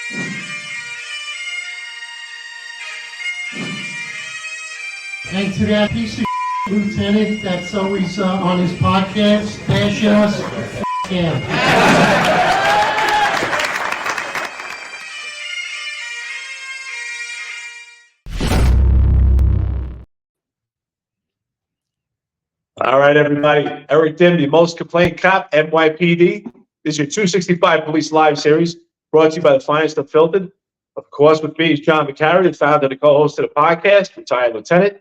And to that piece of lieutenant that's always on his podcast, bash us, him. All right, everybody. Eric Dim, the most complained cop, NYPD. This is your 265 Police Live series, brought to you by the finest Unfiltered. Of course, with me is John Macari, the founder and co-host of the podcast, retired lieutenant.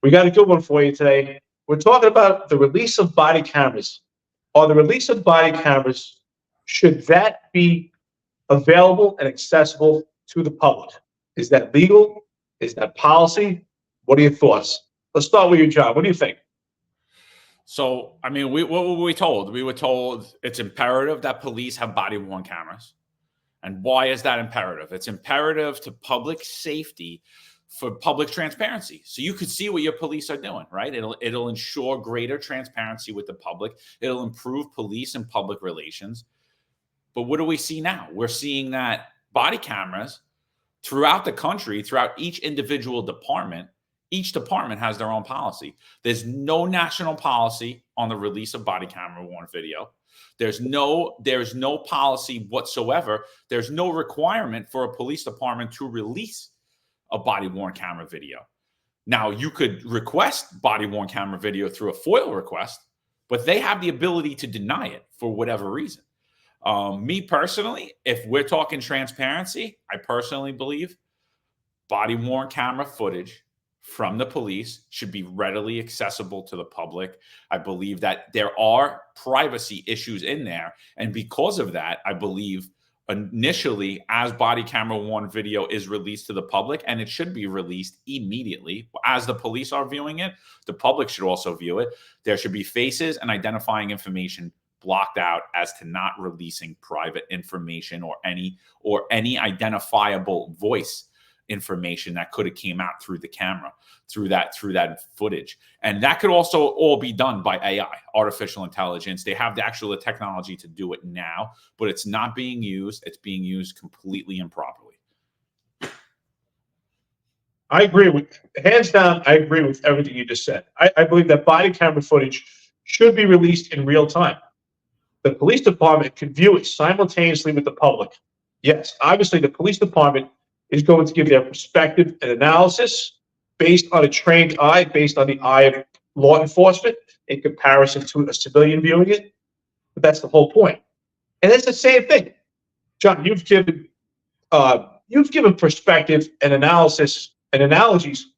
We got a good one for you today. We're talking about the release of body cameras. Or the release of body cameras, should that be available and accessible to the public? Is that legal? Is that policy? What are your thoughts? Let's start with you, John. What do you think? So, I mean, what were we told? We were told it's imperative that police have body-worn cameras. And why is that imperative? It's imperative to public safety for public transparency. So you could see what your police are doing, right? It'll ensure greater transparency with the public. It'll improve police and public relations. But what do we see now? We're seeing that body cameras throughout the country, throughout each individual department, each department has their own policy. There's no national policy on the release of body camera worn video. There's no policy whatsoever. There's no requirement for a police department to release a body-worn camera video. Now, you could request body-worn camera video through a FOIL request, but they have the ability to deny it for whatever reason. Me personally, if we're talking transparency, I personally believe body-worn camera footage from the police should be readily accessible to the public. I believe that there are privacy issues in there. And because of that, I believe initially, as body camera worn video is released to the public, and it should be released immediately, as the police are viewing it, the public should also view it. There should be faces and identifying information blocked out as to not releasing private information or any identifiable voice information that could have came out through the camera, through that footage. And that could also all be done by AI, artificial intelligence. They have the actual technology to do it now, but it's not being used. It's being used completely improperly. I agree with, hands down, I agree with everything you just said. I believe that body camera footage should be released in real time. The police department can view it simultaneously with the public. Yes, obviously the police department is going to give their perspective and analysis based on a trained eye, based on the eye of law enforcement in comparison to a civilian viewing it. But that's the whole point. And it's the same thing. John, you've given perspective and analysis and analogies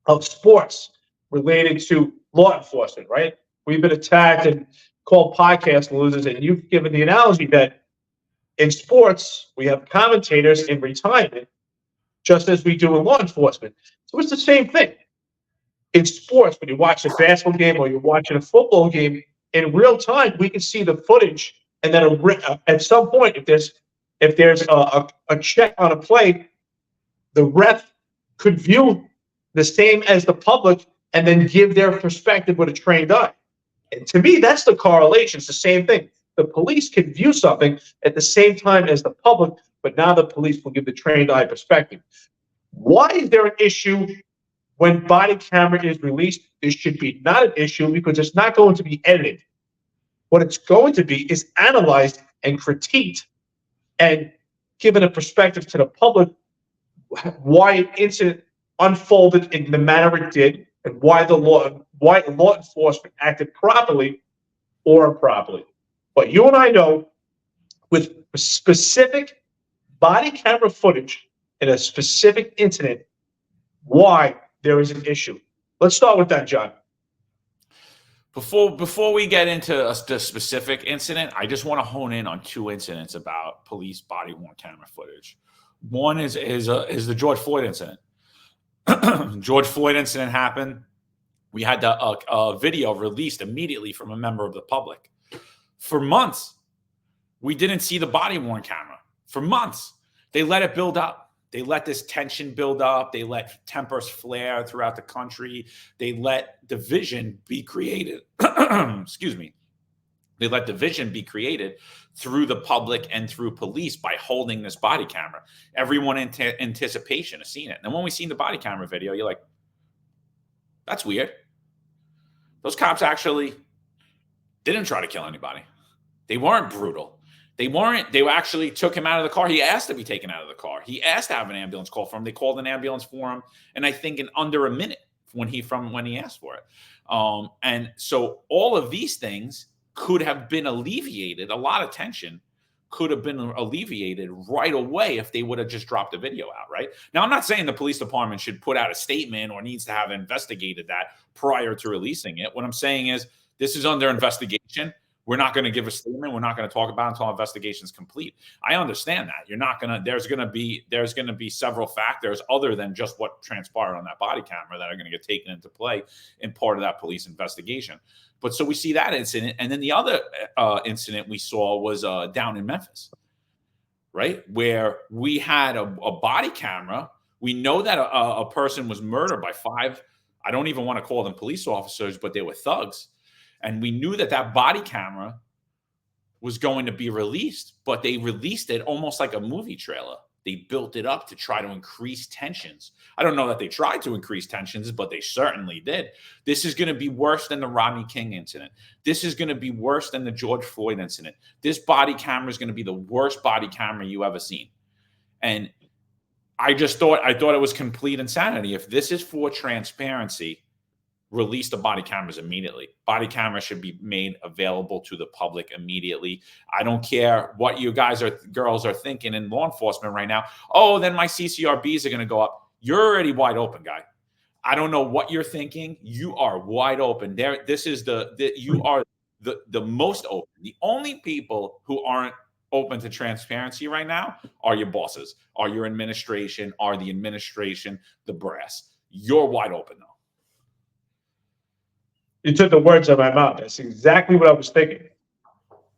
of sports related to law enforcement, right? We've been attacked and called podcast losers, and you've given the analogy that in sports, we have commentators in retirement, just as we do in law enforcement. So it's the same thing. In sports, when you watch a basketball game or you're watching a football game, in real time, we can see the footage, and then at some point, if there's a check on a play, the ref could view the same as the public and then give their perspective with a trained eye. And to me, that's the correlation. It's the same thing. The police can view something at the same time as the public, but now the police will give the trained eye perspective. Why is there an issue when body camera is released? There should be not an issue because it's not going to be edited. What it's going to be is analyzed and critiqued and given a perspective to the public why an incident unfolded in the manner it did and why law enforcement acted properly or improperly. But you and I know with specific body camera footage in a specific incident, why there is an issue. Let's start with that, John. Before we get into the specific incident, I just want to hone in on two incidents about police body-worn camera footage. One is the George Floyd incident. George Floyd incident happened. We had a video released immediately from a member of the public. For months, we didn't see the body-worn camera. For months, they let it build up. They let this tension build up. They let tempers flare throughout the country. They let division be created. Excuse me. They let division be created through the public and through police by holding this body camera. Everyone in anticipation has seen it. And when we seen the body camera video, you're like, that's weird. Those cops actually didn't try to kill anybody. They weren't brutal. They actually took him out of the car. He asked to be taken out of the car. He asked to have an ambulance call for him. They called an ambulance for him. And I think in under a minute when he asked for it. And so all of these things could have been alleviated. A lot of tension could have been alleviated right away if they would have just dropped the video out, right? Now, I'm not saying the police department should put out a statement or needs to have investigated that prior to releasing it. What I'm saying is this is under investigation. We're not going to give a statement. We're not going to talk about it until investigation is complete. I understand that. There's going to be several factors other than just what transpired on that body camera that are going to get taken into play in part of that police investigation. But so we see that incident. And then the other incident we saw was down in Memphis, right? Where we had a body camera. We know that a person was murdered by 5, I don't even want to call them police officers, but they were thugs. And we knew that body camera was going to be released, but they released it almost like a movie trailer. They built it up to try to increase tensions. I don't know that they tried to increase tensions, but they certainly did. This is going to be worse than the Rodney King incident. This is going to be worse than the George Floyd incident. This body camera is going to be the worst body camera you ever seen. And I thought it was complete insanity. If this is for transparency, release the body cameras immediately. Body cameras should be made available to the public immediately. I don't care what you girls are thinking in law enforcement right now. Oh, then my CCRBs are going to go up. You're already wide open, guy. I don't know what you're thinking. You are wide open. You are the most open. The only people who aren't open to transparency right now are your bosses, are your administration, are the administration, the brass. You're wide open though. You took the words out of my mouth. That's exactly what I was thinking.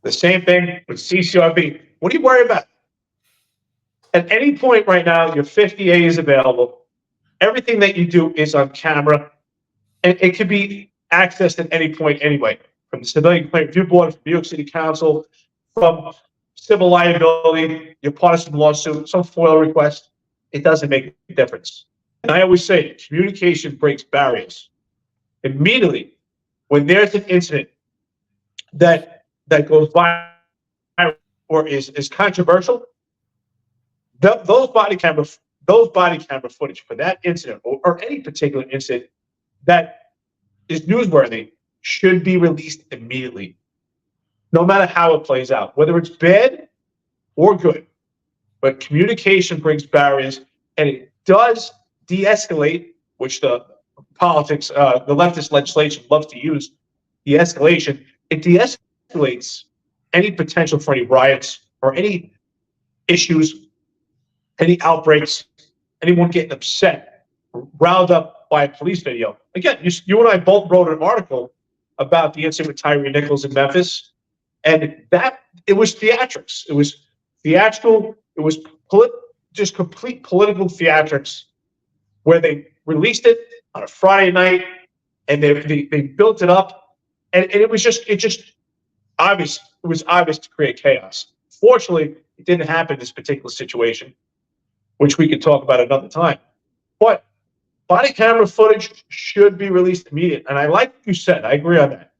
The same thing with CCRB. What are you worried about? At any point right now, your 50A is available. Everything that you do is on camera, and it can be accessed at any point anyway, from the Civilian Complaint Review Board, from New York City Council, from civil liability, you're part of some lawsuit, some FOIL request. It doesn't make a difference. And I always say, communication breaks barriers. Immediately, when there's an incident that goes by or is controversial, those body camera footage for that incident or any particular incident that is newsworthy should be released immediately, no matter how it plays out, whether it's bad or good. But communication breaks barriers, and it does de-escalate, which the leftist legislation loves to use, de-escalation. It de-escalates any potential for any riots or any issues, any outbreaks, anyone getting upset, riled up by a police video. Again, you and I both wrote an article about the incident with Tyree Nichols in Memphis, and that it was theatrics. It was theatrical. It was just complete political theatrics, where they released it on a Friday night, and they built it up, and it was just obvious. It was obvious to create chaos. Fortunately, it didn't happen in this particular situation, which we could talk about another time. But body camera footage should be released immediately. And I like what you said. I agree on that.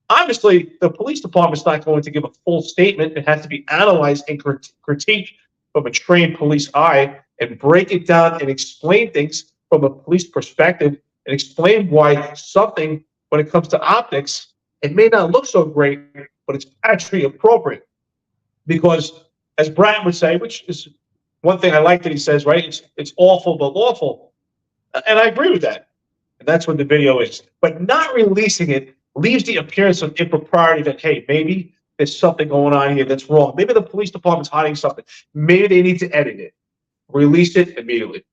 Obviously, the police department's not going to give a full statement. It has to be analyzed and critiqued from a trained police eye and break it down and explain things from a police perspective and explain why something, when it comes to optics, it may not look so great, but it's actually appropriate. Because, as Bratton would say, which is one thing I like that he says, right? It's awful but lawful. And I agree with that. And that's what the video is. But not releasing it leaves the appearance of impropriety that, hey, maybe there's something going on here that's wrong. Maybe the police department's hiding something. Maybe they need to edit it. Release it immediately.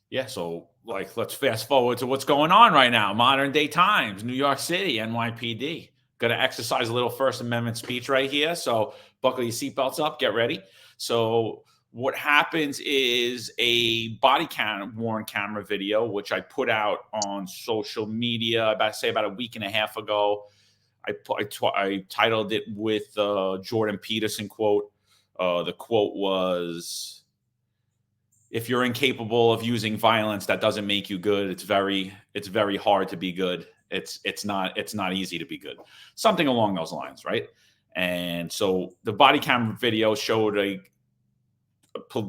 Yeah, so let's fast forward to what's going on right now. Modern day times, New York City, NYPD. Going to exercise a little First Amendment speech right here. So buckle your seatbelts up, get ready. So what happens is a body worn camera video, which I put out on social media about a week and a half ago. I titled it with Jordan Peterson quote. The quote was, "If you're incapable of using violence, that doesn't make you good. It's very hard to be good. It's not easy to be good." Something along those lines, right? And so the body camera video showed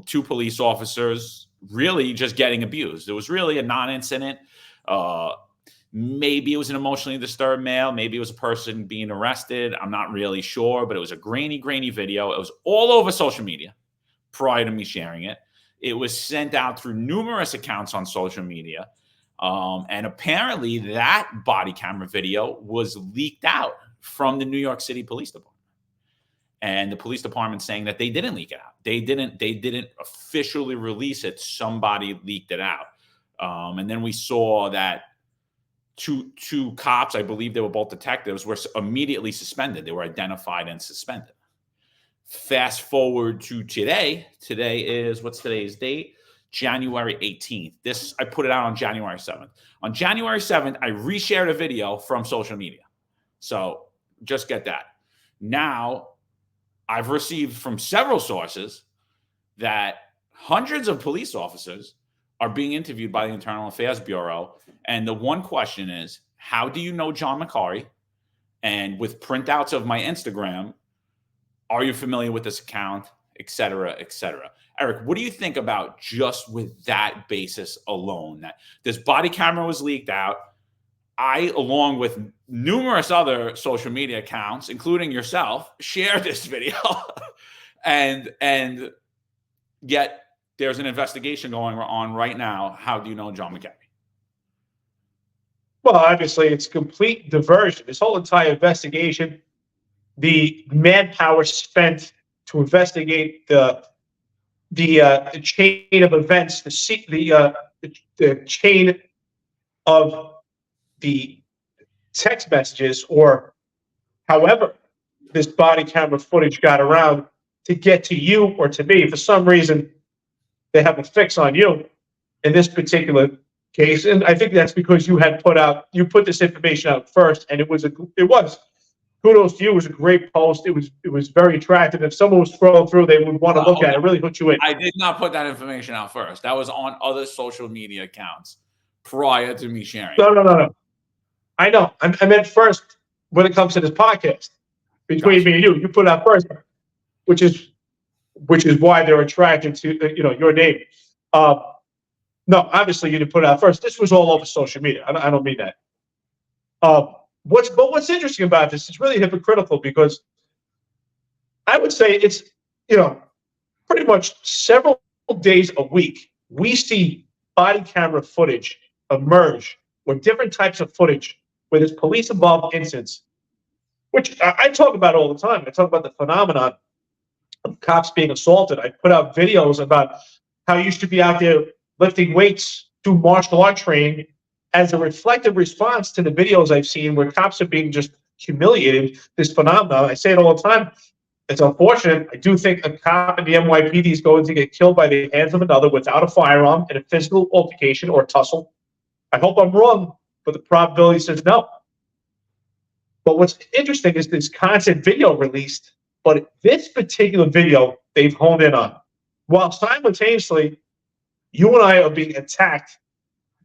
two police officers really just getting abused. It was really a non-incident. Maybe it was an emotionally disturbed male. Maybe it was a person being arrested. I'm not really sure, but it was a grainy video. It was all over social media prior to me sharing it. It was sent out through numerous accounts on social media. And apparently that body camera video was leaked out from the New York City Police Department. And the police department saying that they didn't leak it out. They didn't officially release it. Somebody leaked it out. And then we saw that two cops, I believe they were both detectives, were immediately suspended. They were identified and suspended. Fast forward to today. Today is, what's today's date? January 18th. I put it out on January 7th. On January 7th, I reshared a video from social media. So just get that. Now, I've received from several sources that hundreds of police officers are being interviewed by the Internal Affairs Bureau. And the one question is, how do you know John Macari? And with printouts of my Instagram, are you familiar with this account, et cetera, et cetera? Eric, what do you think about just with that basis alone, that this body camera was leaked out? I, along with numerous other social media accounts, including yourself, shared this video. and yet there's an investigation going on right now. How do you know John Macari? Well, obviously, it's complete diversion. This whole entire investigation, the manpower spent to investigate the chain of events, the chain of the text messages, or however this body camera footage got around to get to you or to me. For some reason, they have a fix on you in this particular case, and I think that's because you put this information out first, and it was kudos to you. It was a great post. It was very attractive. If someone was scrolling through, they would want to look at it. It really hooked you in. I did not put that information out first. That was on other social media accounts prior to me sharing. No. I know. I meant first when it comes to this podcast. Between me and you put it out first, which is why they're attracted to your name. No, obviously you didn't put it out first. This was all over social media. I don't mean that. What's interesting about this is really hypocritical, because I would say it's pretty much several days a week we see body camera footage emerge, or different types of footage where there's police involved incidents, which I talk about all the time. I talk about the phenomenon of cops being assaulted. I put out videos about how you should be out there lifting weights, do martial art training, as a reflective response to the videos I've seen where cops are being just humiliated. This phenomenon, I say it all the time, it's unfortunate. I do think a cop in the NYPD is going to get killed by the hands of another without a firearm in a physical altercation or tussle. I hope I'm wrong, but the probability says no. But what's interesting is this constant video released, but this particular video they've honed in on, while simultaneously you and I are being attacked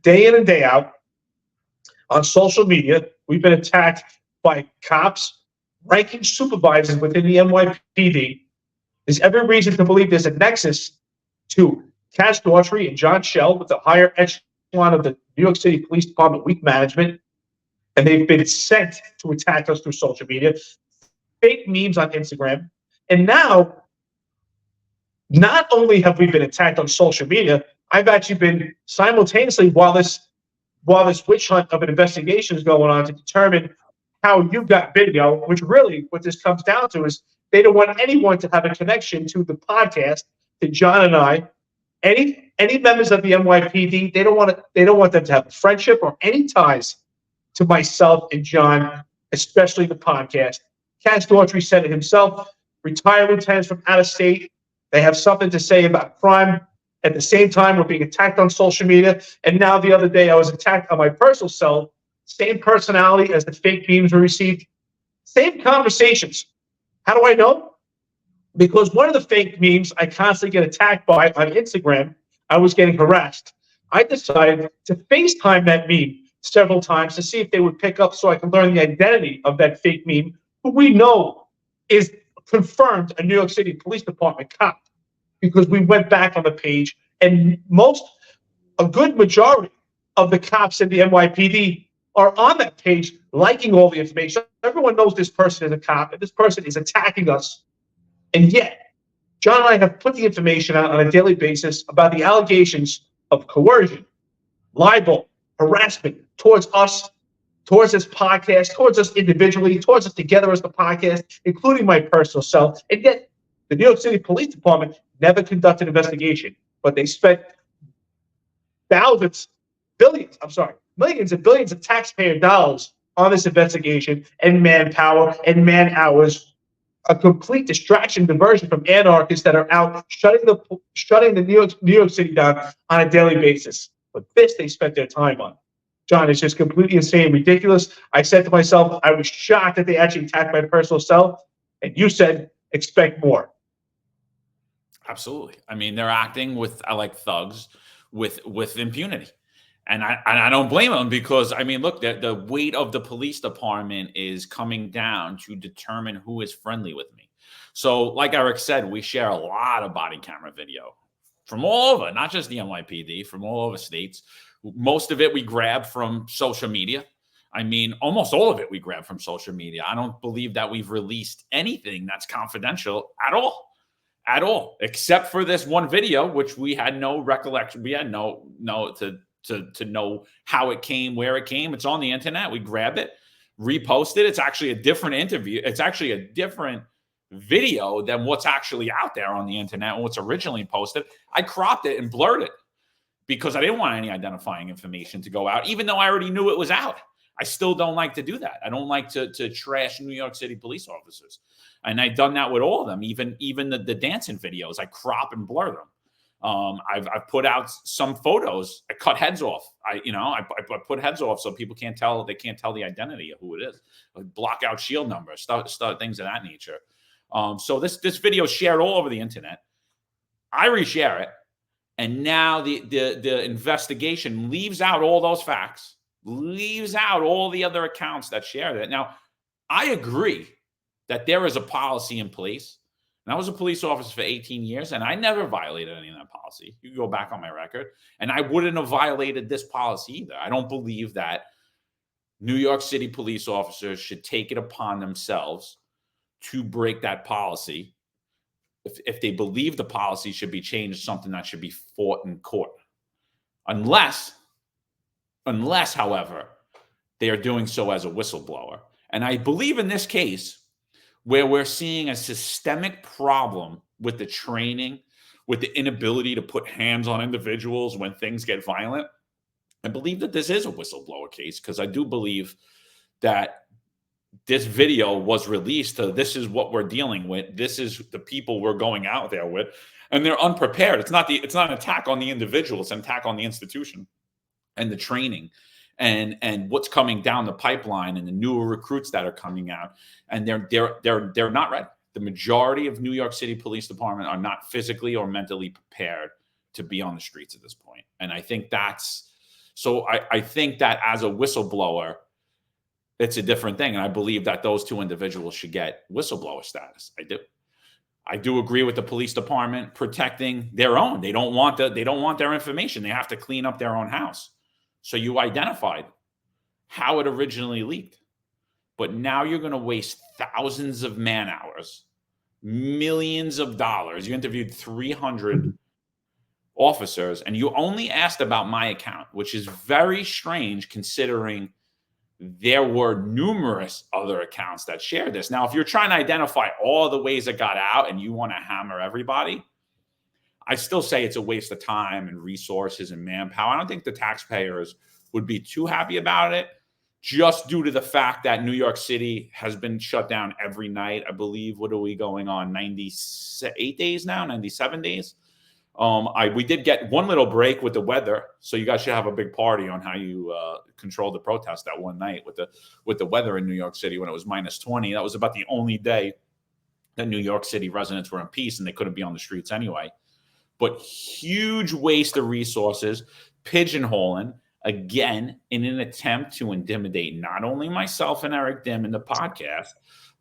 day in and day out on social media. We've been attacked by cops, ranking supervisors within the NYPD. There's every reason to believe there's a nexus to Cass Daughtry and John Schell with the higher echelon of the New York City Police Department weak management, and they've been sent to attack us through social media, fake memes on Instagram, and now not only have we been attacked on social media, I've actually been simultaneously, while this witch hunt of an investigation is going on to determine how you got video, which really what this comes down to is they don't want anyone to have a connection to the podcast, to John and I. Any members of the NYPD, they don't want them to have a friendship or any ties to myself and John, especially the podcast. Cass Daughtry said it himself. Retired lieutenants from out of state, they have something to say about crime. At the same time, we're being attacked on social media. And now the other day, I was attacked on my personal cell. Same personality as the fake memes we received. Same conversations. How do I know? Because one of the fake memes I constantly get attacked by on Instagram, I was getting harassed. I decided to FaceTime that meme several times to see if they would pick up so I can learn the identity of that fake meme, who we know is confirmed a New York City Police Department cop, because we went back on the page and a good majority of the cops in the NYPD are on that page liking all the information. Everyone knows this person is a cop and this person is attacking us. And yet, John and I have put the information out on a daily basis about the allegations of coercion, libel, harassment towards us, towards this podcast, towards us individually, towards us together as the podcast, including my personal self. And yet, the New York City Police Department never conducted an investigation, but they spent millions and billions of taxpayer dollars on this investigation and manpower and man hours, a complete distraction, diversion from anarchists that are out shutting the New York City down on a daily basis. But this they spent their time on. John, it's just completely insane, ridiculous. I said to myself, I was shocked that they actually attacked my personal self, and you said, expect more. Absolutely. I mean, they're acting with like thugs with impunity. And I don't blame them, because, I mean, look, the weight of the police department is coming down to determine who is friendly with me. So like Eric said, we share a lot of body camera video from all over, not just the NYPD, from all over states. Most of it we grab from social media. I mean, almost all of it we grab from social media. I don't believe that we've released anything that's confidential at all, except for this one video, which we had no recollection. We had no to know how it came, where it came. It's on the internet. We grabbed it, reposted. It's actually a different interview. It's actually a different video than what's actually out there on the internet and what's originally posted. I cropped it and blurred it because I didn't want any identifying information to go out, even though I already knew it was out. I still don't like to do that. I don't like to trash New York City police officers. And I've done that with all of them, even the dancing videos. I crop and blur them. I've put out some photos. I cut heads off. I put heads off so people can't tell. They can't tell the identity of who it is. Block out shield numbers, stuff, things of that nature. So this video is shared all over the internet. I reshare it, and now the investigation leaves out all those facts, leaves out all the other accounts that share that. Now, I agree that there is a policy in place. And I was a police officer for 18 years, and I never violated any of that policy. You can go back on my record, and I wouldn't have violated this policy either. I don't believe that New York City police officers should take it upon themselves to break that policy if they believe the policy should be changed, something that should be fought in court. Unless, however, they are doing so as a whistleblower. And I believe in this case, where we're seeing a systemic problem with the training, with the inability to put hands on individuals when things get violent, I believe that this is a whistleblower case, because I do believe that this video was released to, this is what we're dealing with. This is the people we're going out there with, and they're unprepared. It's not an attack on the individual. It's an attack on the institution and the training and what's coming down the pipeline and the newer recruits that are coming out. And they're not ready. The majority of New York City Police Department are not physically or mentally prepared to be on the streets at this point. And I think I think that as a whistleblower, it's a different thing. And I believe that those two individuals should get whistleblower status. I do agree with the police department protecting their own. They don't want their information. They have to clean up their own house. So you identified how it originally leaked. But now you're going to waste thousands of man hours, millions of dollars. You interviewed 300 officers, and you only asked about my account, which is very strange considering there were numerous other accounts that shared this. Now, if you're trying to identify all the ways it got out and you want to hammer everybody, I still say it's a waste of time and resources and manpower. I don't think the taxpayers would be too happy about it, just due to the fact that New York City has been shut down every night. I believe, what are we going on, 98 days now, 97 days? We did get one little break with the weather, so you guys should have a big party on how you control the protest that one night with the weather in New York City when it was -20. That was about the only day that New York City residents were in peace and they couldn't be on the streets anyway. But huge waste of resources, pigeonholing, again, in an attempt to intimidate not only myself and Eric Dim in the podcast,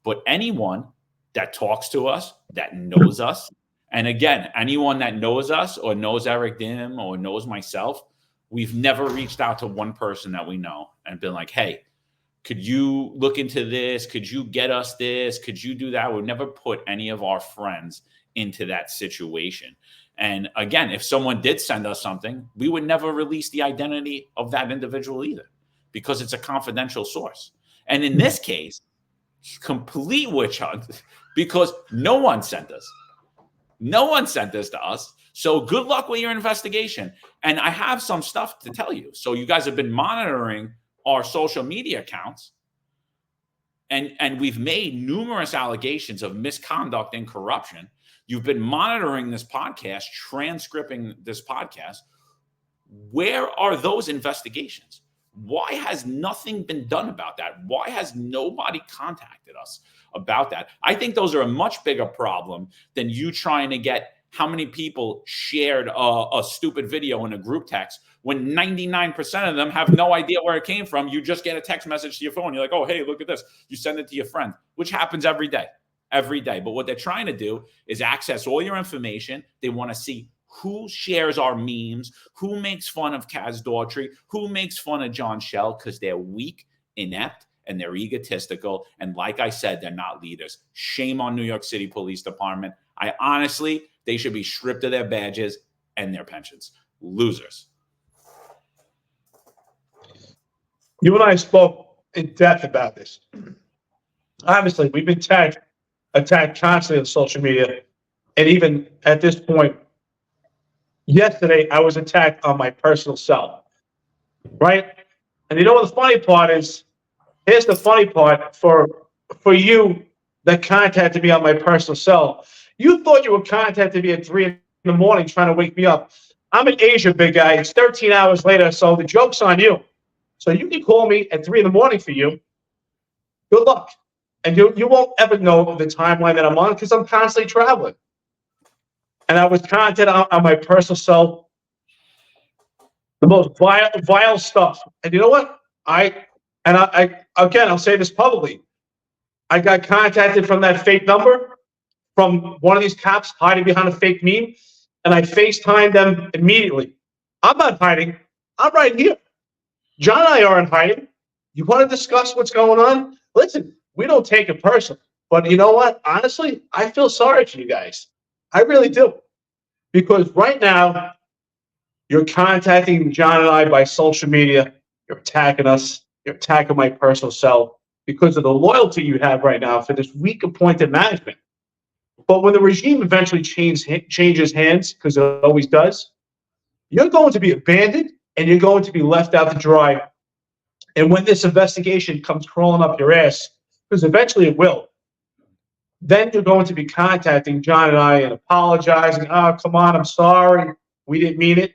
but anyone that talks to us, that knows us. And again, anyone that knows us or knows Eric Dim or knows myself, we've never reached out to one person that we know and been like, hey, could you look into this? Could you get us this? Could you do that? We've never put any of our friends into that situation. And again, if someone did send us something, we would never release the identity of that individual either, because it's a confidential source. And in this case, complete witch hunt, because no one sent us. No one sent this to us. So good luck with your investigation. And I have some stuff to tell you. So you guys have been monitoring our social media accounts, and we've made numerous allegations of misconduct and corruption. You've been monitoring this podcast, transcribing this podcast. Where are those investigations? Why has nothing been done about that? Why has nobody contacted us about that? I think those are a much bigger problem than you trying to get how many people shared a stupid video in a group text when 99% of them have no idea where it came from. You just get a text message to your phone. You're like, oh, hey, look at this. You send it to your friend, which happens every day. But what they're trying to do is access all your information. They want to see who shares our memes, who makes fun of Kaz Daughtry, who makes fun of John Shell, because they're weak, inept, and they're egotistical. And like I said, they're not leaders. Shame on New York City Police Department. They should be stripped of their badges and their pensions. Losers. You and I spoke in depth about this. Obviously, we've been attacked constantly on social media. And even at this point, yesterday, I was attacked on my personal cell, right? And you know what the funny part is? Here's the funny part for you that contacted me on my personal cell. You thought you were contacting me at 3 in the morning trying to wake me up. I'm in Asia, big guy. It's 13 hours later, so the joke's on you. So you can call me at 3 in the morning for you. Good luck. And you won't ever know the timeline that I'm on because I'm constantly traveling. And I was contacted on my personal cell, the most vile stuff. And you know what? I'll say this publicly. I got contacted from that fake number, from one of these cops hiding behind a fake meme, and I FaceTimed them immediately. I'm not hiding. I'm right here. John and I aren't hiding. You want to discuss what's going on? Listen, we don't take it personal. But you know what? Honestly, I feel sorry for you guys. I really do. Because right now, you're contacting John and I by social media. You're attacking us. You're attacking my personal cell because of the loyalty you have right now for this weak appointed management. But when the regime eventually changes hands, because it always does, you're going to be abandoned and you're going to be left out to dry. And when this investigation comes crawling up your ass, because eventually it will, then you're going to be contacting John and I and apologizing. Oh, come on, I'm sorry. We didn't mean it.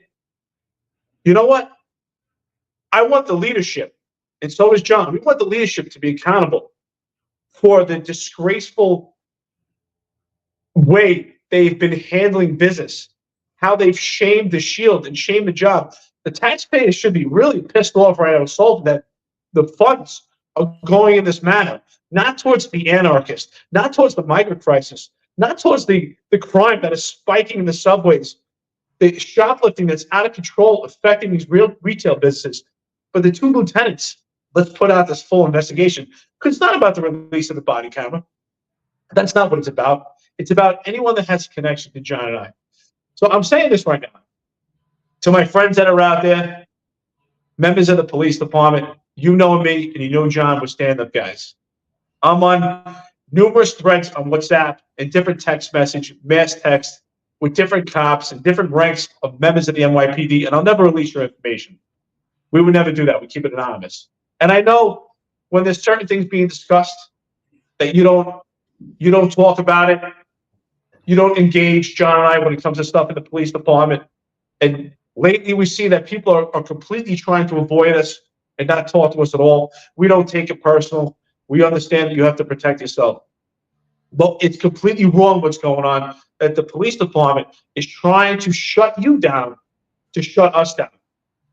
You know what? I want the leadership, and so is John. We want the leadership to be accountable for the disgraceful way they've been handling business, how they've shamed the shield and shamed the job. The taxpayers should be really pissed off right now, Sultan, that the funds are going in this manner, not towards the anarchists, not towards the migrant crisis, not towards the crime that is spiking in the subways, the shoplifting that's out of control affecting these real retail businesses. But the two lieutenants, let's put out this full investigation, because it's not about the release of the body camera. That's not what it's about. It's about anyone that has a connection to John and I. So I'm saying this right now to my friends that are out there, members of the police department. You know me and you know John, we're stand-up guys. I'm on numerous threads on WhatsApp and different text message, mass text with different cops and different ranks of members of the NYPD, and I'll never release your information. We would never do that. We keep it anonymous. And I know when there's certain things being discussed that you don't talk about it. You don't engage John and I when it comes to stuff in the police department. And lately we see that people are completely trying to avoid us and not talk to us at all. We don't take it personal. We understand that you have to protect yourself. But it's completely wrong what's going on, that the police department is trying to shut you down to shut us down.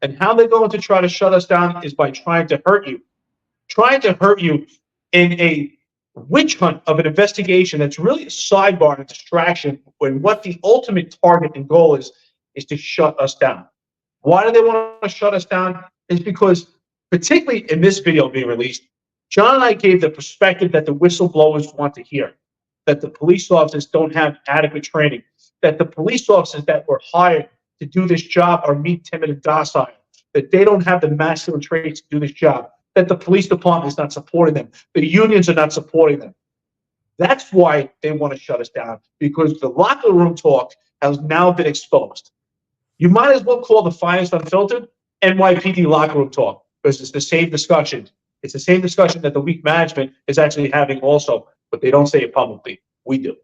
And how they're going to try to shut us down is by trying to hurt you. Trying to hurt you in a witch hunt of an investigation that's really a sidebar and a distraction, when what the ultimate target and goal is to shut us down. Why do they want to shut us down? Is because, particularly in this video being released, John and I gave the perspective that the whistleblowers want to hear, that the police officers don't have adequate training, that the police officers that were hired to do this job are meek, timid, and docile, that they don't have the masculine traits to do this job, that the police department is not supporting them, the unions are not supporting them. That's why they want to shut us down, because the locker room talk has now been exposed. You might as well call the Finest Unfiltered NYPD locker room talk, because it's the same discussion. It's the same discussion that the weak management is actually having also, but they don't say it publicly. We do.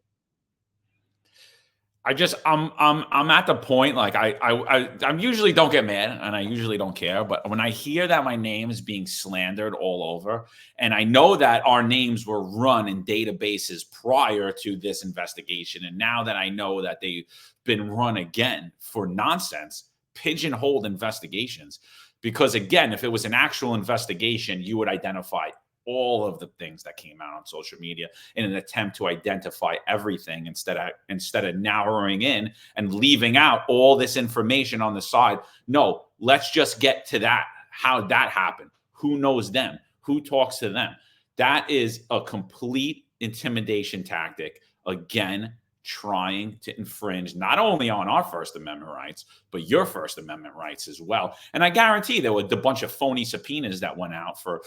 I'm at the point, like I usually don't get mad and I usually don't care, but when I hear that my name is being slandered all over, and I know that our names were run in databases prior to this investigation, and now that I know that they've been run again for nonsense, pigeonholed investigations, because again, if it was an actual investigation, you would identify all of the things that came out on social media in an attempt to identify everything, instead of narrowing in and leaving out all this information on the side. No, let's just get to that. How that happened. Who knows them? Who talks to them? That is a complete intimidation tactic. Again, trying to infringe not only on our First Amendment rights, but your First Amendment rights as well. And I guarantee there were a bunch of phony subpoenas that went out for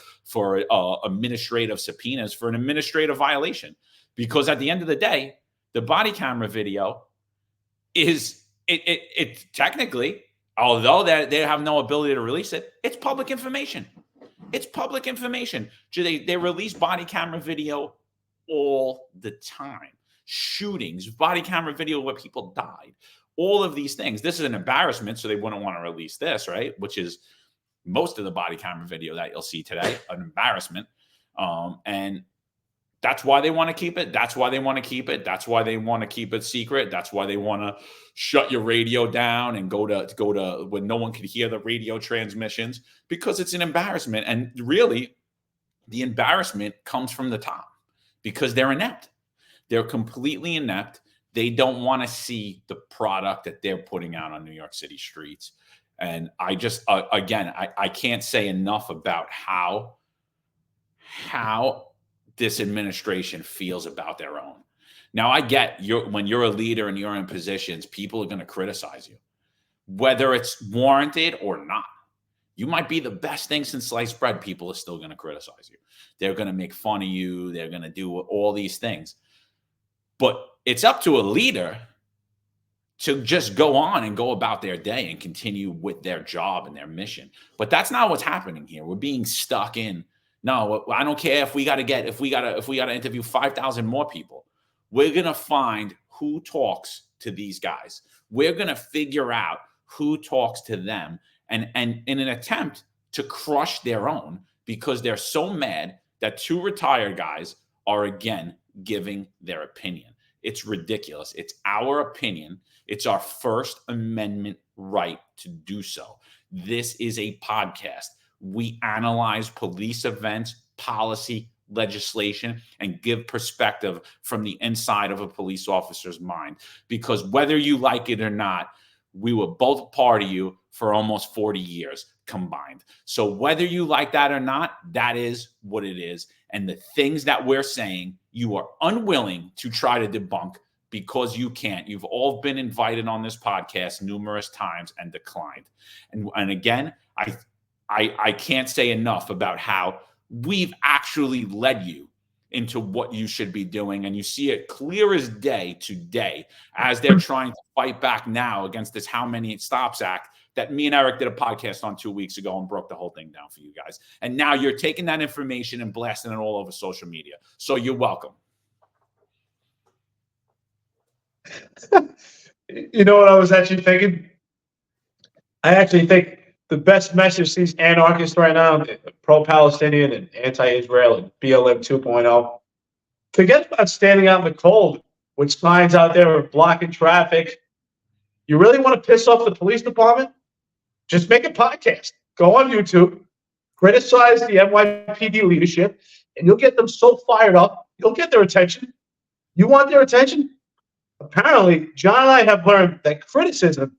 administrative subpoenas for an administrative violation. Because at the end of the day, the body camera video is it technically, although they have no ability to release it, it's public information. It's public information. They release body camera video all the time. Shootings, body camera video where people died, all of these things. This is an embarrassment, so they wouldn't want to release this, right? Which is most of the body camera video that you'll see today, an embarrassment. And that's why they want to keep it. That's why they want to keep it. That's why they want to keep it secret. That's why they want to shut your radio down and go to when no one can hear the radio transmissions, because it's an embarrassment. And really, the embarrassment comes from the top, because they're inept. They're completely inept. They don't want to see the product that they're putting out on New York City streets. And I just, again, I can't say enough about how this administration feels about their own. Now, I get when you're a leader and you're in positions, people are going to criticize you, whether it's warranted or not. You might be the best thing since sliced bread. People are still going to criticize you. They're going to make fun of you. They're going to do all these things. But it's up to a leader to just go on and go about their day and continue with their job and their mission. But that's not what's happening here. We're being stuck in. No, I don't care if we got to interview 5,000 more people. We're going to find who talks to these guys. We're going to figure out who talks to them, and in an attempt to crush their own, because they're so mad that two retired guys are again giving their opinion. It's ridiculous. It's our opinion. It's our First Amendment right to do so. This is a podcast. We analyze police events, policy, legislation, and give perspective from the inside of a police officer's mind. Because whether you like it or not, we were both part of you for almost 40 years combined. So whether you like that or not, that is what it is. And the things that we're saying, you are unwilling to try to debunk because you can't. You've all been invited on this podcast numerous times and declined. And again, I can't say enough about how we've actually led you into what you should be doing. And you see it clear as day today as they're trying to fight back now against this How Many Stops Act that me and Eric did a podcast on 2 weeks ago and broke the whole thing down for you guys. And now you're taking that information and blasting it all over social media. So you're welcome. You know what I was actually thinking? I actually think the best message to these anarchists right now, pro-Palestinian and anti-Israel and BLM 2.0, forget about standing out in the cold with signs out there or blocking traffic. You really want to piss off the police department? Just make a podcast. Go on YouTube, criticize the NYPD leadership, and you'll get them so fired up, you'll get their attention. You want their attention? Apparently, John and I have learned that criticism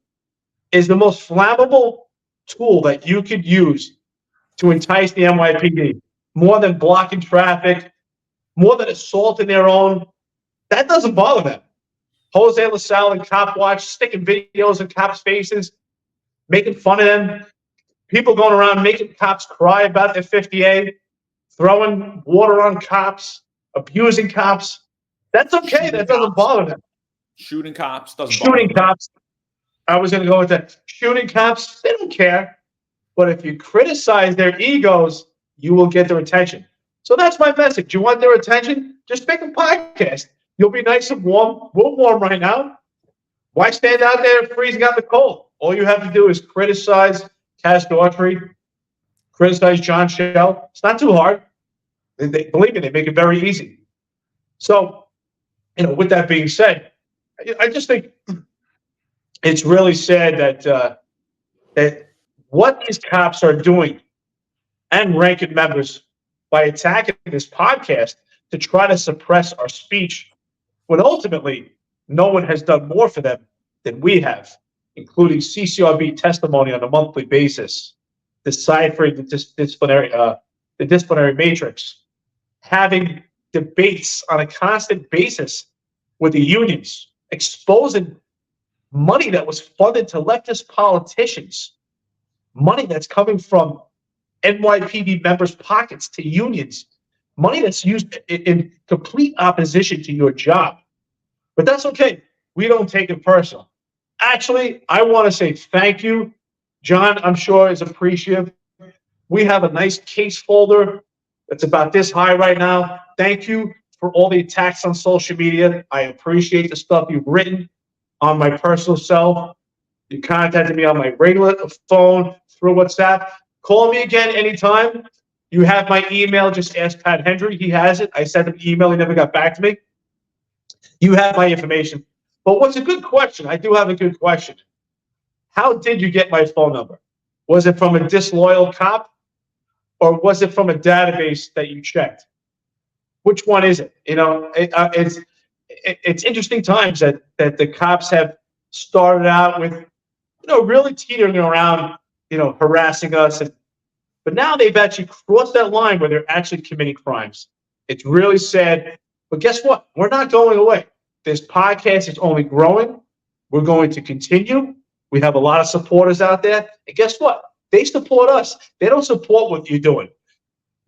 is the most flammable tool that you could use to entice the NYPD, more than blocking traffic, more than assaulting their own. That doesn't bother them. Jose LaSalle and Cop Watch sticking videos in cops' faces, making fun of them, people going around making cops cry about their 50A, throwing water on cops, abusing cops. That's okay. That doesn't bother them. Shooting cops doesn't Shooting bother them. cops. I was going to go with that. Shooting cops, they don't care. But if you criticize their egos, you will get their attention. So that's my message. You want their attention? Just make a podcast. You'll be nice and warm. We're warm right now. Why stand out there freezing out the cold? All you have to do is criticize Cass Daughtry, criticize John Shell. It's not too hard. Believe me, they make it very easy. So, with that being said, I just think it's really sad that what these cops are doing and ranking members by attacking this podcast to try to suppress our speech, when ultimately no one has done more for them than we have, including CCRB testimony on a monthly basis, deciphering the disciplinary matrix, having debates on a constant basis with the unions, exposing money that was funded to leftist politicians, money that's coming from NYPD members' pockets to unions, money that's used in complete opposition to your job. But that's okay. We don't take it personal. Actually, I want to say thank you. John, I'm sure, is appreciative. We have a nice case folder that's about this high right now. Thank you for all the attacks on social media. I appreciate the stuff you've written on my personal cell. You contacted me on my regular phone through WhatsApp. Call me again anytime. You have my email. Just ask Pat Hendry. He has it. I sent him an email. He never got back to me. You have my information. But what's a good question? I do have a good question. How did you get my phone number? Was it from a disloyal cop, or was it from a database that you checked? Which one is it? It's interesting times that the cops have started out with, really teetering around, harassing us, but now they've actually crossed that line where they're actually committing crimes. It's really sad, but guess what? We're not going away. This podcast is only growing. We're going to continue. We have a lot of supporters out there, and guess what? They support us. They don't support what you're doing.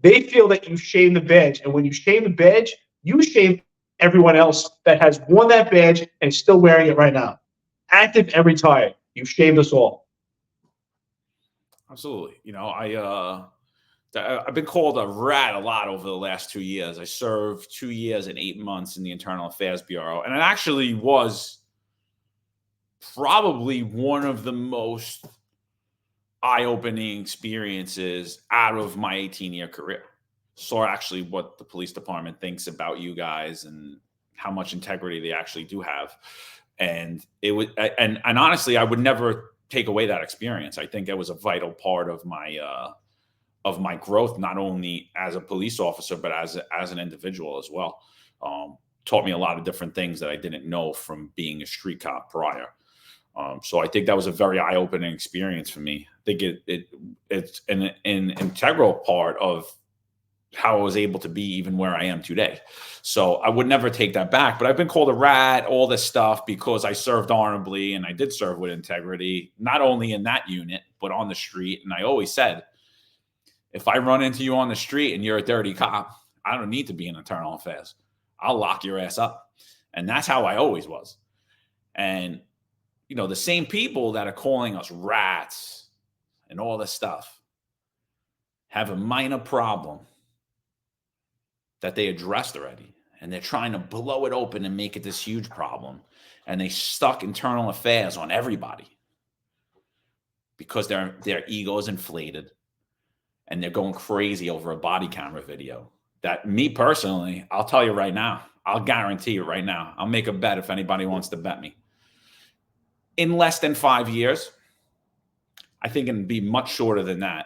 They feel that you shame the badge, and when you shame the badge, you shame everyone else that has worn that badge and is still wearing it right now. Active and retired. You shamed us all. Absolutely. I've been called a rat a lot over the last 2 years. I served 2 years and 8 months in the Internal Affairs Bureau, and it actually was probably one of the most eye-opening experiences out of my 18-year career. Saw actually what the police department thinks about you guys and how much integrity they actually do have. And it was, and honestly, I would never take away that experience. I think it was a vital part of my growth, not only as a police officer, but as an individual as well. Taught me a lot of different things that I didn't know from being a street cop prior. So I think that was a very eye-opening experience for me. I think it's an integral part of how I was able to be even where I am today. So I would never take that back, but I've been called a rat, all this stuff, because I served honorably and I did serve with integrity, not only in that unit, but on the street. And I always said, if I run into you on the street and you're a dirty cop, I don't need to be in internal affairs. I'll lock your ass up. And that's how I always was. And, the same people that are calling us rats and all this stuff have a minor problem that they addressed already. and they're trying to blow it open and make it this huge problem. And they stuck internal affairs on everybody because their ego is inflated and they're going crazy over a body camera video. That, me personally, I'll tell you right now, I'll guarantee you right now, I'll make a bet if anybody wants to bet me. In less than 5 years, I think it'll be much shorter than that,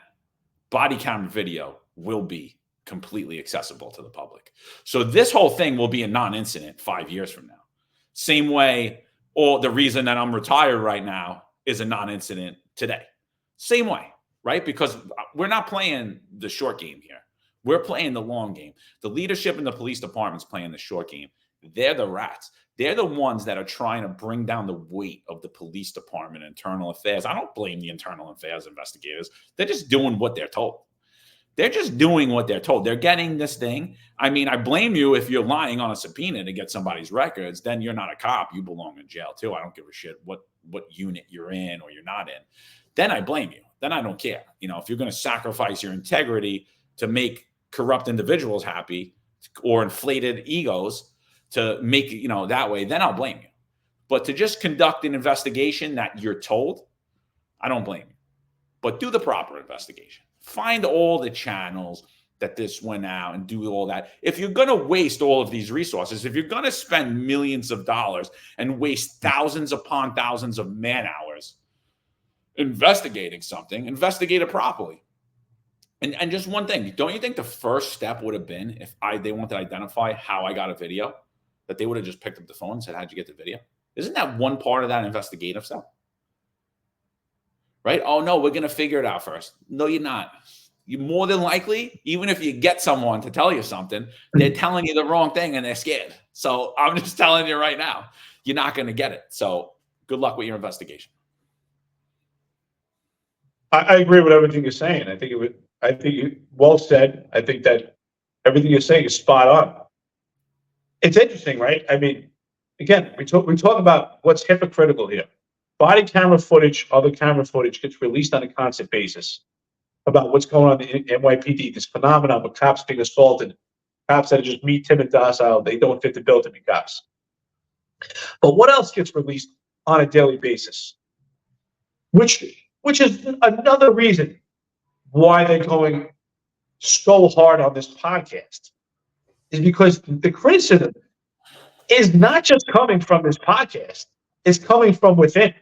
body camera video will be completely accessible to the public. So this whole thing will be a non-incident 5 years from now. Same way, or the reason that I'm retired right now is a non-incident today. Same way, right? Because we're not playing the short game here. We're playing the long game. The leadership in the police department's playing the short game. They're the rats. They're the ones that are trying to bring down the weight of the police department internal affairs. I don't blame the internal affairs investigators. They're just doing what they're told. They're just doing what they're told. They're getting this thing. I mean, I blame you if you're lying on a subpoena to get somebody's records. Then you're not a cop. You belong in jail too. I don't give a shit what unit you're in or you're not in. Then I blame you. Then I don't care. You know, if you're going to sacrifice your integrity to make corrupt individuals happy or inflated egos to make, you know, that way, then I'll blame you. But to just conduct an investigation that you're told, I don't blame you. But do the proper investigation. Find all the channels that this went out and do all that. If you're going to waste all of these resources, if you're going to spend millions of dollars and waste thousands upon thousands of man hours investigating something, investigate it properly. And just one thing, don't you think the first step would have been if they wanted to identify how I got a video, that they would have just picked up the phone and said, how'd you get the video? Isn't that one part of that investigative step? Right? Oh, no, we're going to figure it out first. No, you're not. You more than likely, even if you get someone to tell you something, they're telling you the wrong thing and they're scared. So I'm just telling you right now, you're not going to get it. So good luck with your investigation. I agree with everything you're saying. I think you well said. I think that everything you're saying is spot on. It's interesting, right? I mean, again, we talk about what's hypocritical here. Body camera footage, other camera footage gets released on a constant basis about what's going on in NYPD, this phenomenon of cops being assaulted, cops that are just meek, timid, docile, they don't fit the bill to be cops. But what else gets released on a daily basis? Which is another reason why they're going so hard on this podcast, is because the criticism is not just coming from this podcast, it's coming from within.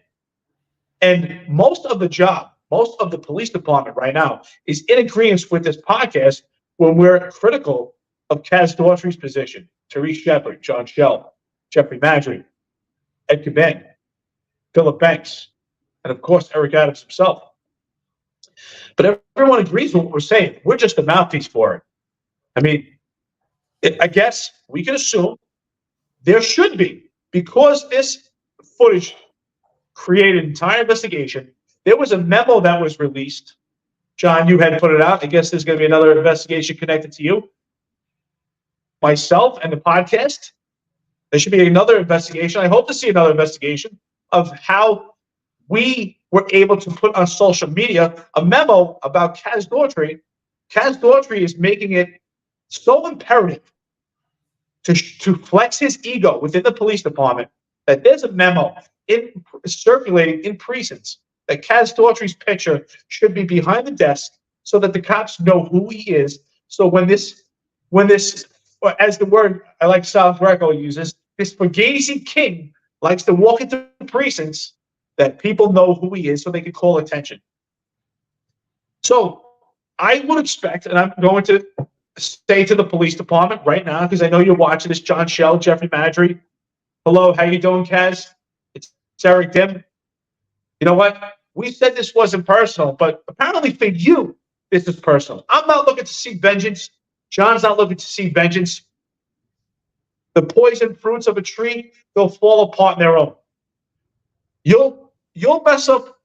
And most of the police department right now is in agreement with this podcast when we're critical of Kaz Daughtry's position, Therese Shepard, John Schell, Jeffrey Madry, Ed Caban, Philip Banks, and of course, Eric Adams himself. But everyone agrees with what we're saying. We're just a mouthpiece for it. I mean, I guess we can assume there should be, because this footage created an entire investigation. There was a memo that was released. John, you had put it out. I guess there's going to be another investigation connected to you, myself, and the podcast. There should be another investigation. I hope to see another investigation of how we were able to put on social media a memo about Kaz Daughtry. Kaz Daughtry is making it so imperative to flex his ego within the police department that there's a memo circulating in precincts that Kaz Daughtry's picture should be behind the desk so that the cops know who he is. So when this, as the word I like Sal Greco uses, this Fugazi king likes to walk into precincts, that people know who he is so they can call attention. So I would expect, and I'm going to say to the police department right now, because I know you're watching this, John Schell, Jeffrey Madry. Hello, how you doing, Kaz? It's Eric Dim. You know what? We said this wasn't personal, but apparently for you, this is personal. I'm not looking to see vengeance. John's not looking to see vengeance. The poison fruits of a tree, they'll fall apart on their own. You'll mess up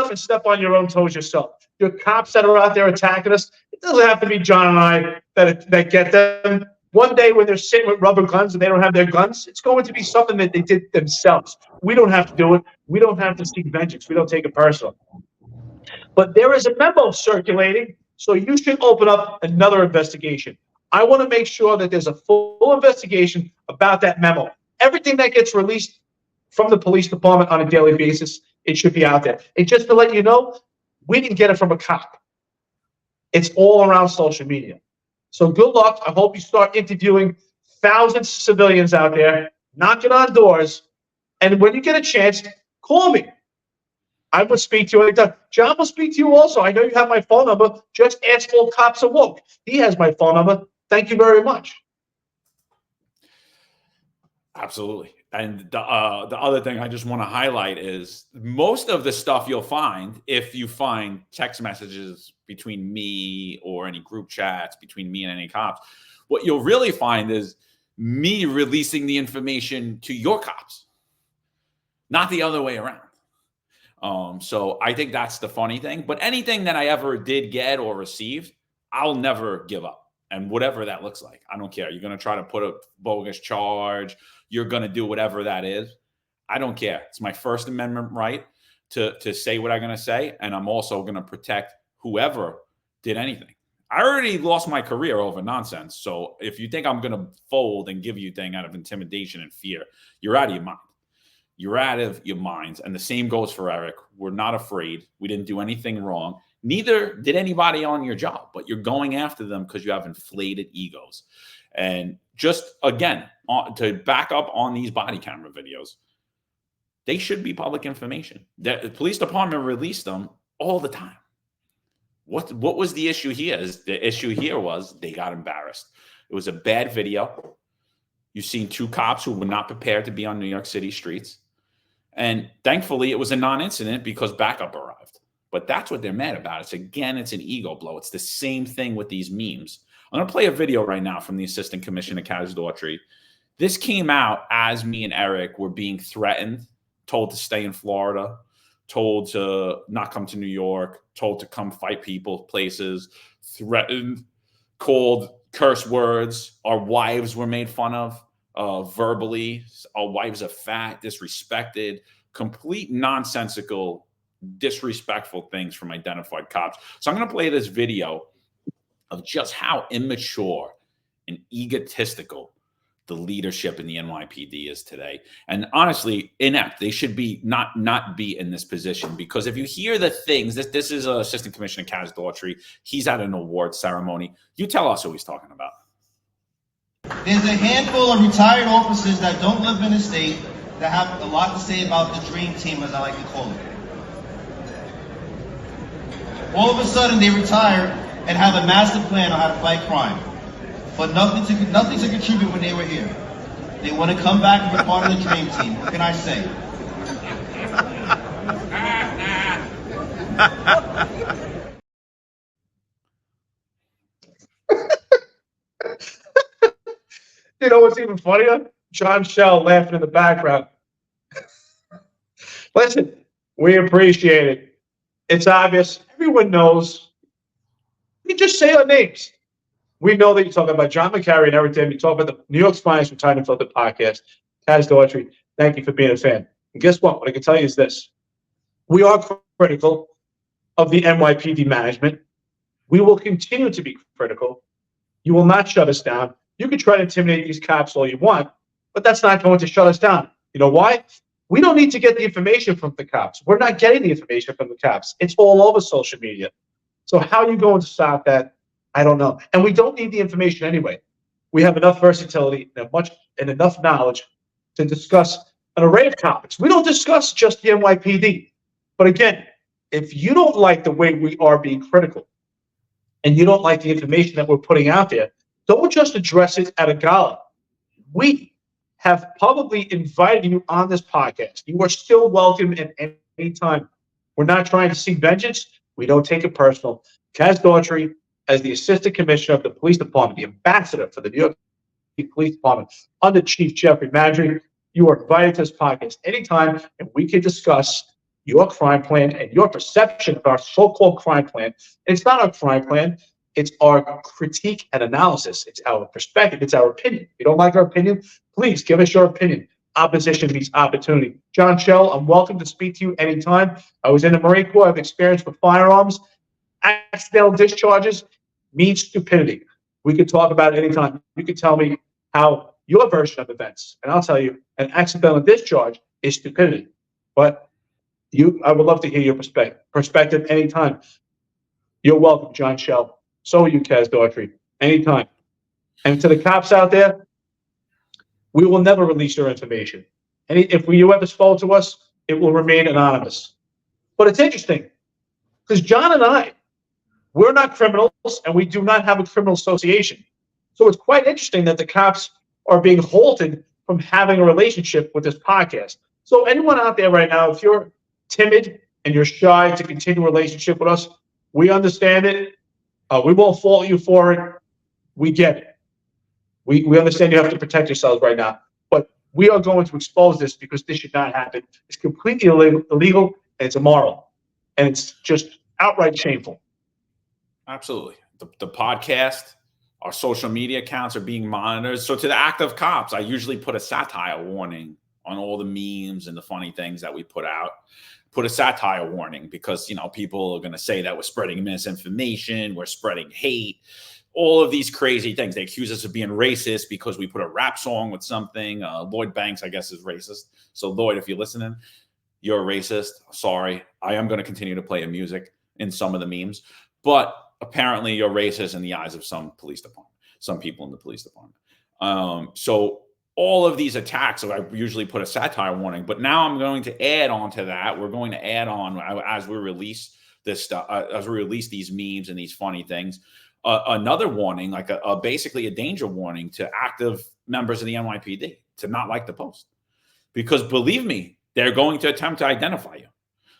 and step on your own toes yourself. Your cops that are out there attacking us, it doesn't have to be John and I that get them. One day when they're sitting with rubber guns and they don't have their guns, it's going to be something that they did themselves. We don't have to do it. We don't have to seek vengeance. We don't take it personal. But there is a memo circulating, so you should open up another investigation. I want to make sure that there's a full investigation about that memo. Everything that gets released from the police department on a daily basis, it should be out there. And just to let you know, we didn't get it from a cop. It's all around social media. So good luck. I hope you start interviewing thousands of civilians out there, knocking on doors. And when you get a chance, call me. I will speak to you anytime. John will speak to you also. I know you have my phone number. Just ask all cops are woke. He has my phone number. Thank you very much. Absolutely. And the other thing I just want to highlight is most of the stuff you'll find, if you find text messages between me or any group chats between me and any cops, what you'll really find is me releasing the information to your cops, not the other way around. So I think that's the funny thing. But anything that I ever did get or received, I'll never give up. And whatever that looks like, I don't care. You're going to try to put a bogus charge. You're going to do whatever that is. I don't care. It's my First Amendment right to say what I'm going to say. And I'm also going to protect whoever did anything. I already lost my career over nonsense. So if you think I'm going to fold and give you thing out of intimidation and fear, you're out of your mind. You're out of your minds. And the same goes for Eric. We're not afraid. We didn't do anything wrong. Neither did anybody on your job, but you're going after them because you have inflated egos. And just, again, to back up on these body camera videos, they should be public information. The police department released them all the time. What was the issue here? The issue here was they got embarrassed. It was a bad video. You've seen two cops who were not prepared to be on New York City streets. And thankfully, it was a non-incident because backup arrived. But that's what they're mad about. It's an ego blow. It's the same thing with these memes. I'm going to play a video right now from the Assistant Commissioner, Kaz Daughtry. This came out as me and Eric were being threatened, told to stay in Florida, told to not come to New York, told to come fight people, places, threatened, called curse words. Our wives were made fun of verbally. Our wives are fat, disrespected, complete nonsensical, disrespectful things from identified cops. So I'm going to play this video of just how immature and egotistical the leadership in the NYPD is today. And honestly, inept. They should be not be in this position, because if you hear the things, this is Assistant Commissioner Kaz Daughtry. He's at an award ceremony. You tell us who he's talking about. There's a handful of retired officers that don't live in the state that have a lot to say about the dream team, as I like to call it. All of a sudden, they retire and have a master plan on how to fight crime, but nothing to contribute when they were here. They want to come back and be part of the dream team. What can I say? You know what's even funnier? John Shell laughing in the background. Listen, we appreciate it. It's obvious. Everyone knows. You just say our names. We know that you're talking about John Macari and everything. You talk about the New York's Finest Retired Unfiltered podcast. Kaz Daughtry, thank you for being a fan. And guess what? What I can tell you is this. We are critical of the NYPD management. We will continue to be critical. You will not shut us down. You can try to intimidate these cops all you want, but that's not going to shut us down. You know why? We don't need to get the information from the cops. We're not getting the information from the cops. It's all over social media. So how are you going to stop that? I don't know. And we don't need the information anyway. We have enough versatility and enough knowledge to discuss an array of topics. We don't discuss just the NYPD. But again, if you don't like the way we are being critical and you don't like the information that we're putting out there, don't just address it at a gala. We have publicly invited you on this podcast. You are still welcome at any time. We're not trying to seek vengeance. We don't take it personal. Kaz Daughtry, as the Assistant Commissioner of the Police Department, the Ambassador for the New York City Police Department, under Chief Jeffrey Madry, you are invited to this podcast anytime, and we can discuss your crime plan and your perception of our so-called crime plan. It's not our crime plan. It's our critique and analysis. It's our perspective. It's our opinion. If you don't like our opinion, please give us your opinion. Opposition means opportunity. John Shell, I'm welcome to speak to you anytime. I was in the Marine Corps. I have experience with firearms. Accidental discharges means stupidity. We could talk about it anytime. You could tell me how your version of events, and I'll tell you, an accidental discharge is stupidity. But I would love to hear your perspective anytime. You're welcome, John Shell. So are you, Kaz Daughtry, anytime. And to the cops out there, we will never release your information. And if you ever spoke to us, it will remain anonymous. But it's interesting because John and I, we're not criminals and we do not have a criminal association. So it's quite interesting that the cops are being halted from having a relationship with this podcast. So anyone out there right now, if you're timid and you're shy to continue a relationship with us, we understand it. We won't fault you for it. We get it. We understand you have to protect yourselves right now. But we are going to expose this because this should not happen. It's completely illegal and it's immoral. And it's just outright shameful. Absolutely. The podcast, our social media accounts are being monitored. So to the active cops, I usually put a satire warning on all the memes and the funny things that we put out. Put a satire warning because, people are going to say that we're spreading misinformation, we're spreading hate, all of these crazy things. They accuse us of being racist because we put a rap song with something. Lloyd Banks, I guess, is racist. So Lloyd, if you're listening, you're a racist. Sorry. I am going to continue to play your music in some of the memes, but apparently you're racist in the eyes of some police department, some people in the police department. So all of these attacks, so I usually put a satire warning, but now I'm going to add on to that. We're going to add on as we release this stuff, as we release these memes and these funny things, another warning, like basically a danger warning to active members of the NYPD to not like the post. Because believe me, they're going to attempt to identify you.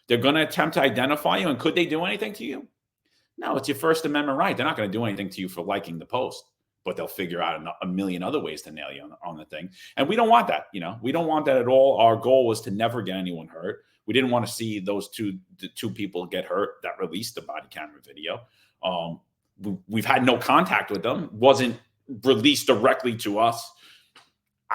They're going to attempt to identify you. And could they do anything to you? No, it's your First Amendment right. They're not going to do anything to you for liking the post, but they'll figure out a million other ways to nail you on the thing. And we don't want that. We don't want that at all. Our goal was to never get anyone hurt. We didn't want to see the two people get hurt that released the body camera video. We've had no contact with them. Wasn't released directly to us.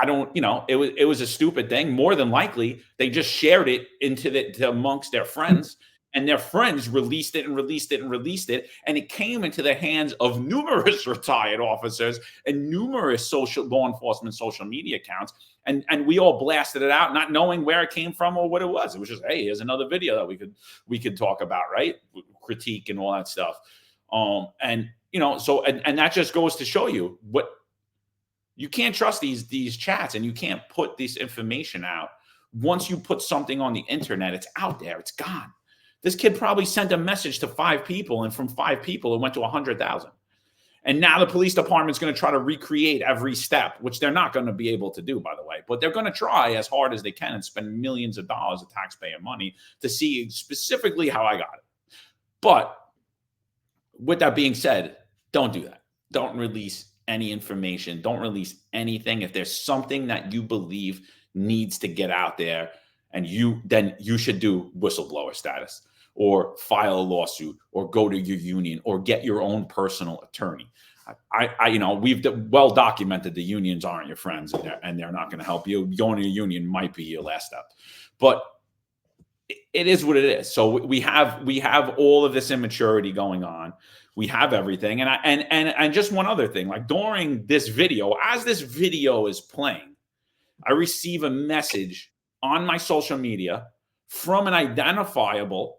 It was a stupid thing. More than likely, they just shared it to amongst their friends. And their friends released it and released it and released it. And it came into the hands of numerous retired officers and numerous law enforcement social media accounts. And we all blasted it out, not knowing where it came from or what it was. It was just, hey, here's another video that we could talk about, right? Critique and all that stuff. And that just goes to show you what you can't trust these chats, and you can't put this information out. Once you put something on the internet, it's out there, it's gone. This kid probably sent a message to 5 people, and from 5 people, it went to 100,000. And now the police department's going to try to recreate every step, which they're not going to be able to do, by the way. But they're going to try as hard as they can and spend millions of dollars of taxpayer money to see specifically how I got it. But with that being said, don't do that. Don't release any information. Don't release anything. If there's something that you believe needs to get out there, and then you should do whistleblower status, or file a lawsuit, or go to your union, or get your own personal attorney. We've well documented the unions aren't your friends, and they're not going to help you. Going to a union might be your last step, but it is what it is. So we have all of this immaturity going on. We have everything, and just one other thing, like during this video, as this video is playing, I receive a message on my social media from an identifiable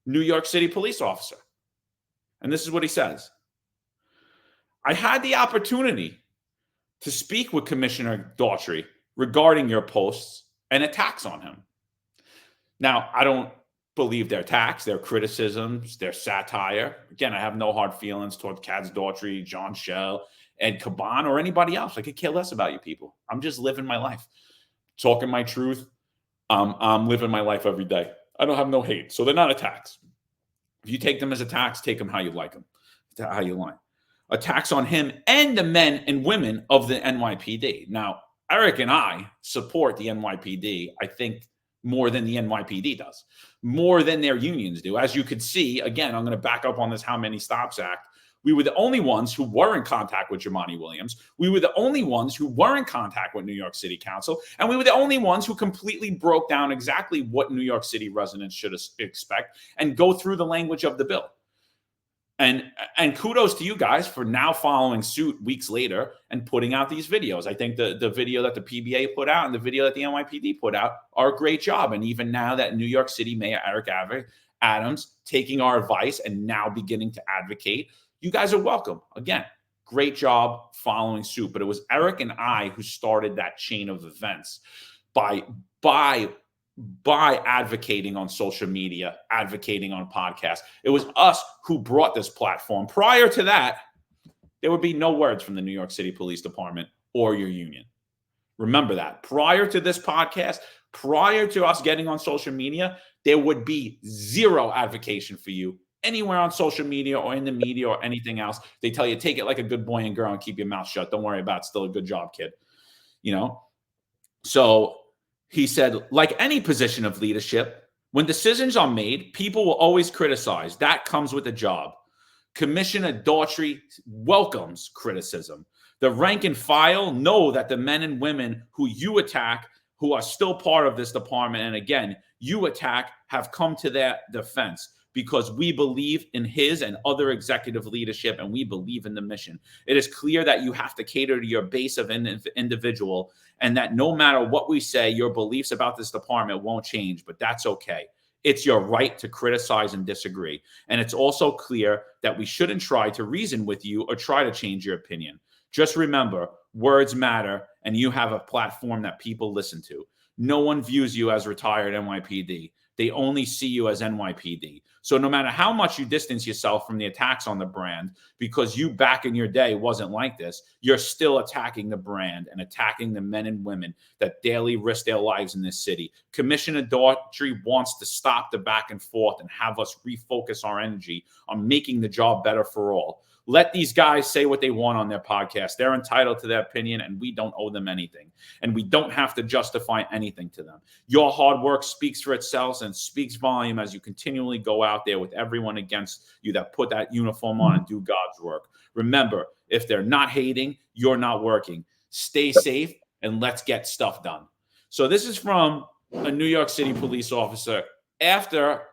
New York City police officer. And this is what he says. I had the opportunity to speak with Commissioner Daughtry regarding your posts and attacks on him. Now, I don't believe their attacks, their criticisms, their satire. Again, I have no hard feelings toward Kaz Daughtry, John Shell, Ed Caban, or anybody else. I could care less about you people. I'm just living my life, talking my truth. I'm living my life every day. I don't have no hate. So they're not attacks. If you take them as attacks, take them how you like them, how you like. Attacks on him and the men and women of the NYPD. Now, Eric and I support the NYPD, I think, more than the NYPD does, more than their unions do. As you could see, again, I'm going to back up on this How Many Stops Act. We were the only ones who were in contact with Jumaane Williams. We were the only ones who were in contact with New York City Council. And we were the only ones who completely broke down exactly what New York City residents should expect and go through the language of the bill. And kudos to you guys for now following suit weeks later and putting out these videos. I think the video that the PBA put out and the video that the NYPD put out are a great job. And even now that New York City Mayor Eric Adams taking our advice and now beginning to advocate, you guys are welcome. Again, great job following suit. But it was Eric and I who started that chain of events by advocating on social media, advocating on podcasts. It was us who brought this platform. Prior to that, there would be no words from the New York City Police Department or your union. Remember that. Prior to this podcast, prior to us getting on social media, there would be zero advocacy for you anywhere on social media or in the media or anything else. They tell you, take it like a good boy and girl and keep your mouth shut. Don't worry about it. Still a good job, kid. So he said, like any position of leadership, when decisions are made, people will always criticize. That comes with the job. Commissioner Daughtry welcomes criticism. The rank and file know that the men and women who you attack, who are still part of this department, and again, you attack, have come to their defense because we believe in his and other executive leadership, and we believe in the mission. It is clear that you have to cater to your base of individual, and that no matter what we say, your beliefs about this department won't change, but that's okay. It's your right to criticize and disagree. And it's also clear that we shouldn't try to reason with you or try to change your opinion. Just remember, words matter, and you have a platform that people listen to. No one views you as retired NYPD. They only see you as NYPD. So no matter how much you distance yourself from the attacks on the brand, because you back in your day wasn't like this, you're still attacking the brand and attacking the men and women that daily risk their lives in this city. Commissioner Daughtry wants to stop the back and forth and have us refocus our energy on making the job better for all. Let these guys say what they want on their podcast. They're entitled to their opinion, and we don't owe them anything. And we don't have to justify anything to them. Your hard work speaks for itself and speaks volume as you continually go out there with everyone against you that put that uniform on and do God's work. Remember, if they're not hating, you're not working. Stay safe, and let's get stuff done. So this is from a New York City police officer after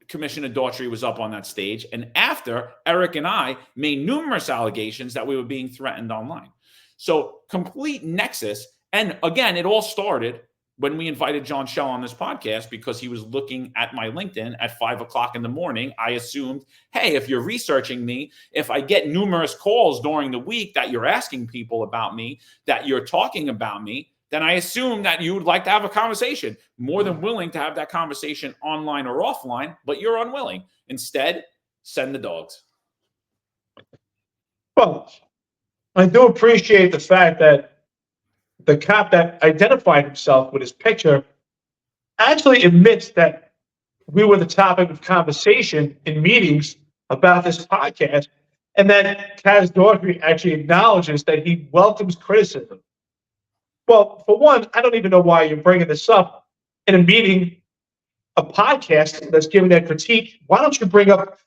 Commissioner Daughtry was up on that stage, and after Eric and I made numerous allegations that we were being threatened online. So complete nexus. And again, it all started when we invited John Schell on this podcast because he was looking at my LinkedIn at 5 o'clock in the morning. I assumed, hey, if you're researching me, if I get numerous calls during the week that you're asking people about me, that you're talking about me, then I assume that you would like to have a conversation. More than willing to have that conversation online or offline, but you're unwilling. Instead, send the dogs. Well, I do appreciate the fact that the cop that identified himself with his picture actually admits that we were the topic of conversation in meetings about this podcast, and that Kaz Daughtry actually acknowledges that he welcomes criticism. Well, for one, I don't even know why you're bringing this up in a meeting, a podcast that's giving that critique. Why don't you bring up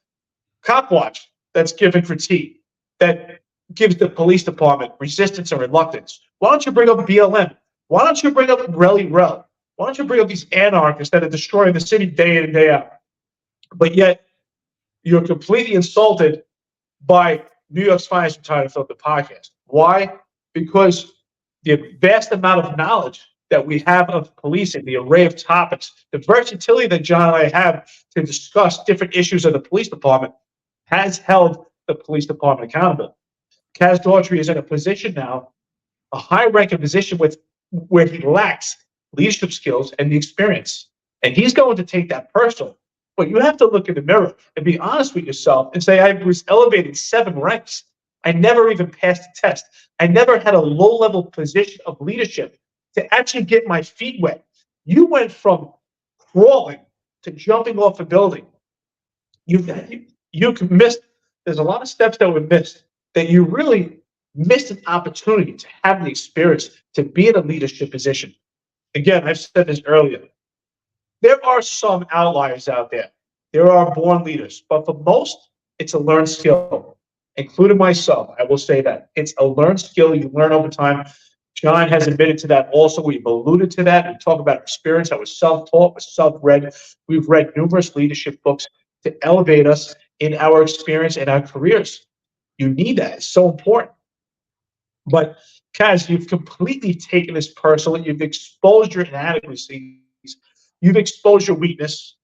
Cop Watch that's giving critique, that gives the police department resistance and reluctance? Why don't you bring up BLM? Why don't you bring up Rally Rel? Why don't you bring up these anarchists that are destroying the city day in and day out? But yet, you're completely insulted by New York's Finest Retired Unfiltered podcast. Why? Because the vast amount of knowledge that we have of policing, the array of topics, the versatility that John and I have to discuss different issues of the police department has held the police department accountable. Kaz Daughtry is in a position now, a high-ranking position where he lacks leadership skills and the experience. And he's going to take that personal. But you have to look in the mirror and be honest with yourself and say, I was elevated 7 ranks. I never even passed a test. I never had a low-level position of leadership to actually get my feet wet. You went from crawling to jumping off a building. You missed. There's a lot of steps that were missed that you really missed an opportunity to have the experience to be in a leadership position. Again, I've said this earlier. There are some outliers out there. There are born leaders, but for most, it's a learned skill. Including myself, I will say that. It's a learned skill you learn over time. John has admitted to that also. We've alluded to that. We talk about experience that was self-taught, was self-read. We've read numerous leadership books to elevate us in our experience and our careers. You need that. It's so important. But Kaz, you've completely taken this personally. You've exposed your inadequacies. You've exposed your weakness.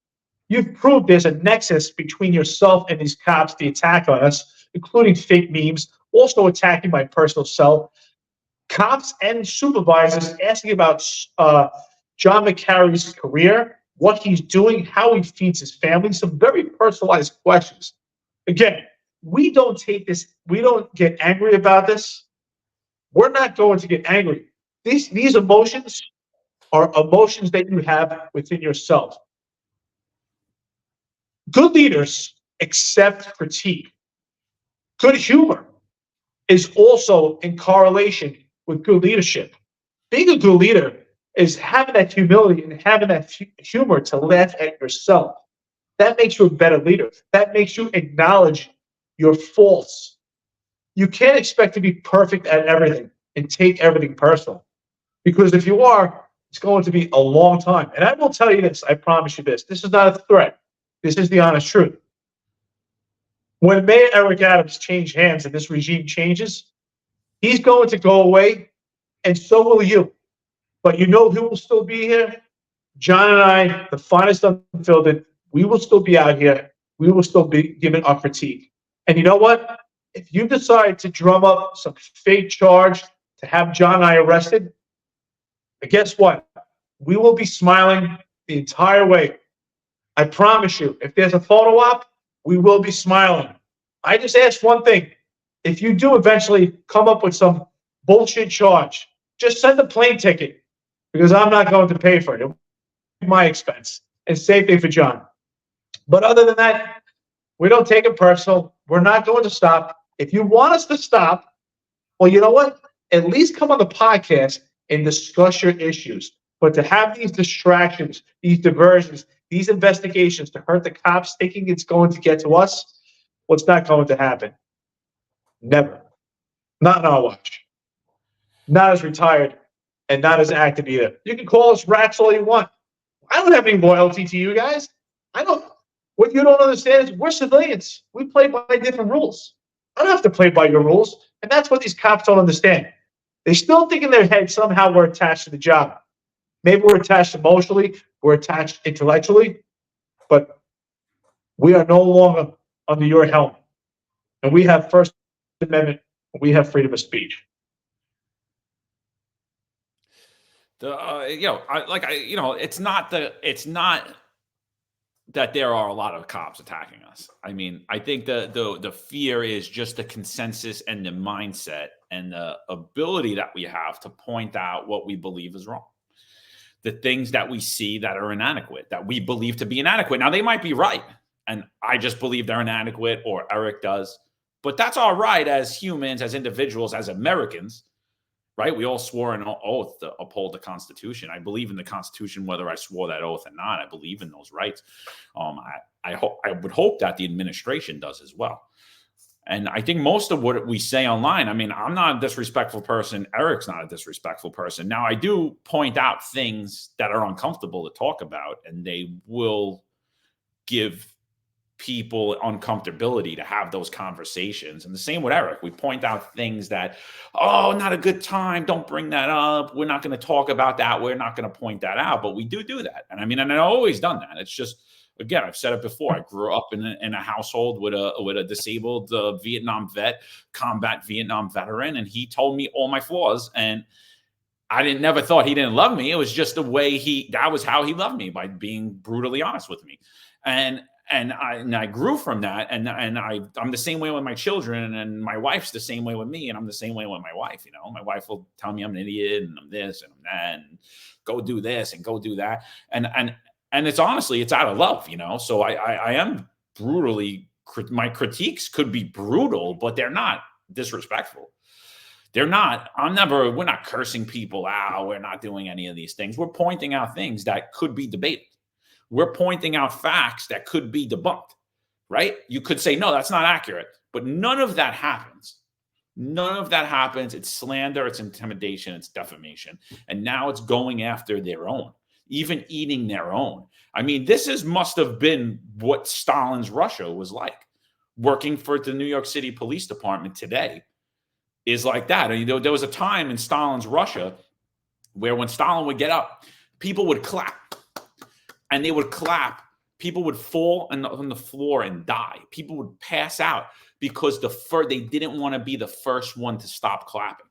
You've proved there's a nexus between yourself and these cops, the attack on us, including fake memes, also attacking my personal self. Cops and supervisors asking about John Macari's career, what he's doing, how he feeds his family, some very personalized questions. Again, we don't get angry about this. We're not going to get angry. These emotions are emotions that you have within yourself. Good leaders accept critique. Good humor is also in correlation with good leadership. Being a good leader is having that humility and having that humor to laugh at yourself. That makes you a better leader. That makes you acknowledge your faults. You can't expect to be perfect at everything and take everything personal. Because if you are, it's going to be a long time. And I will tell you this, I promise you this. This is not a threat. This is the honest truth. When Mayor Eric Adams changed hands and this regime changes, he's going to go away, and so will you. But you know who will still be here? John and I, the finest Unfiltered, we will still be out here. We will still be giving our critique. And you know what? If you decide to drum up some fake charge to have John and I arrested, guess what? We will be smiling the entire way. I promise you, if there's a photo op, we will be smiling. I just ask one thing. If you do eventually come up with some bullshit charge, just send a plane ticket, because I'm not going to pay for it. It'll be my expense. And same thing for John. But other than that, we don't take it personal. We're not going to stop. If you want us to stop, well, you know what? At least come on the podcast and discuss your issues. But to have these distractions, these diversions, these investigations to hurt the cops thinking it's going to get to us, well, it's not going to happen. Never. Not on our watch. Not as retired and not as active either. You can call us rats all you want. I don't have any loyalty to you guys. I don't. What you don't understand is we're civilians. We play by different rules. I don't have to play by your rules. And that's what these cops don't understand. They still think in their head somehow we're attached to the job. Maybe we're attached emotionally, we're attached intellectually, but we are no longer under your helm. And we have First Amendment, we have freedom of speech. It's not that there are a lot of cops attacking us. I mean, I think the fear is just the consensus and the mindset and the ability that we have to point out what we believe is wrong. The things that we see that are inadequate, that we believe to be inadequate. Now, they might be right, and I just believe they're inadequate, or Eric does. But that's all right as humans, as individuals, as Americans, right? We all swore an oath to uphold the Constitution. I believe in the Constitution, whether I swore that oath or not. I believe in those rights. I would hope that the administration does as well. And I think most of what we say online, I mean, I'm not a disrespectful person. Eric's not a disrespectful person. Now, I do point out things that are uncomfortable to talk about, and they will give people uncomfortability to have those conversations. And the same with Eric. We point out things that, oh, not a good time. Don't bring that up. We're not going to talk about that. We're not going to point that out. But we do that. And I mean, and I've always done that. It's just, again, I've said it before. I grew up in a household with a disabled Vietnam vet, combat Vietnam veteran, and he told me all my flaws. And I never thought he didn't love me. It was just the way that was how he loved me, by being brutally honest with me. And I grew from that, and I'm the same way with my children, and my wife's the same way with me, and I'm the same way with my wife. You know, my wife will tell me I'm an idiot, and I'm this and I'm that, and go do this and go do that, and it's honestly, it's out of love, you know. So I am brutally. My critiques could be brutal, but they're not disrespectful. They're not. We're not cursing people out. We're not doing any of these things. We're pointing out things that could be debated. We're pointing out facts that could be debunked, right? You could say, no, that's not accurate, but none of that happens. None of that happens. It's slander, it's intimidation, it's defamation. And now it's going after their own, even eating their own. I mean, must have been what Stalin's Russia was like, working for the New York City Police Department today is like that. And, there was a time in Stalin's Russia where when Stalin would get up, people would clap, and they would clap. People would fall on the floor and die. People would pass out because they didn't want to be the first one to stop clapping.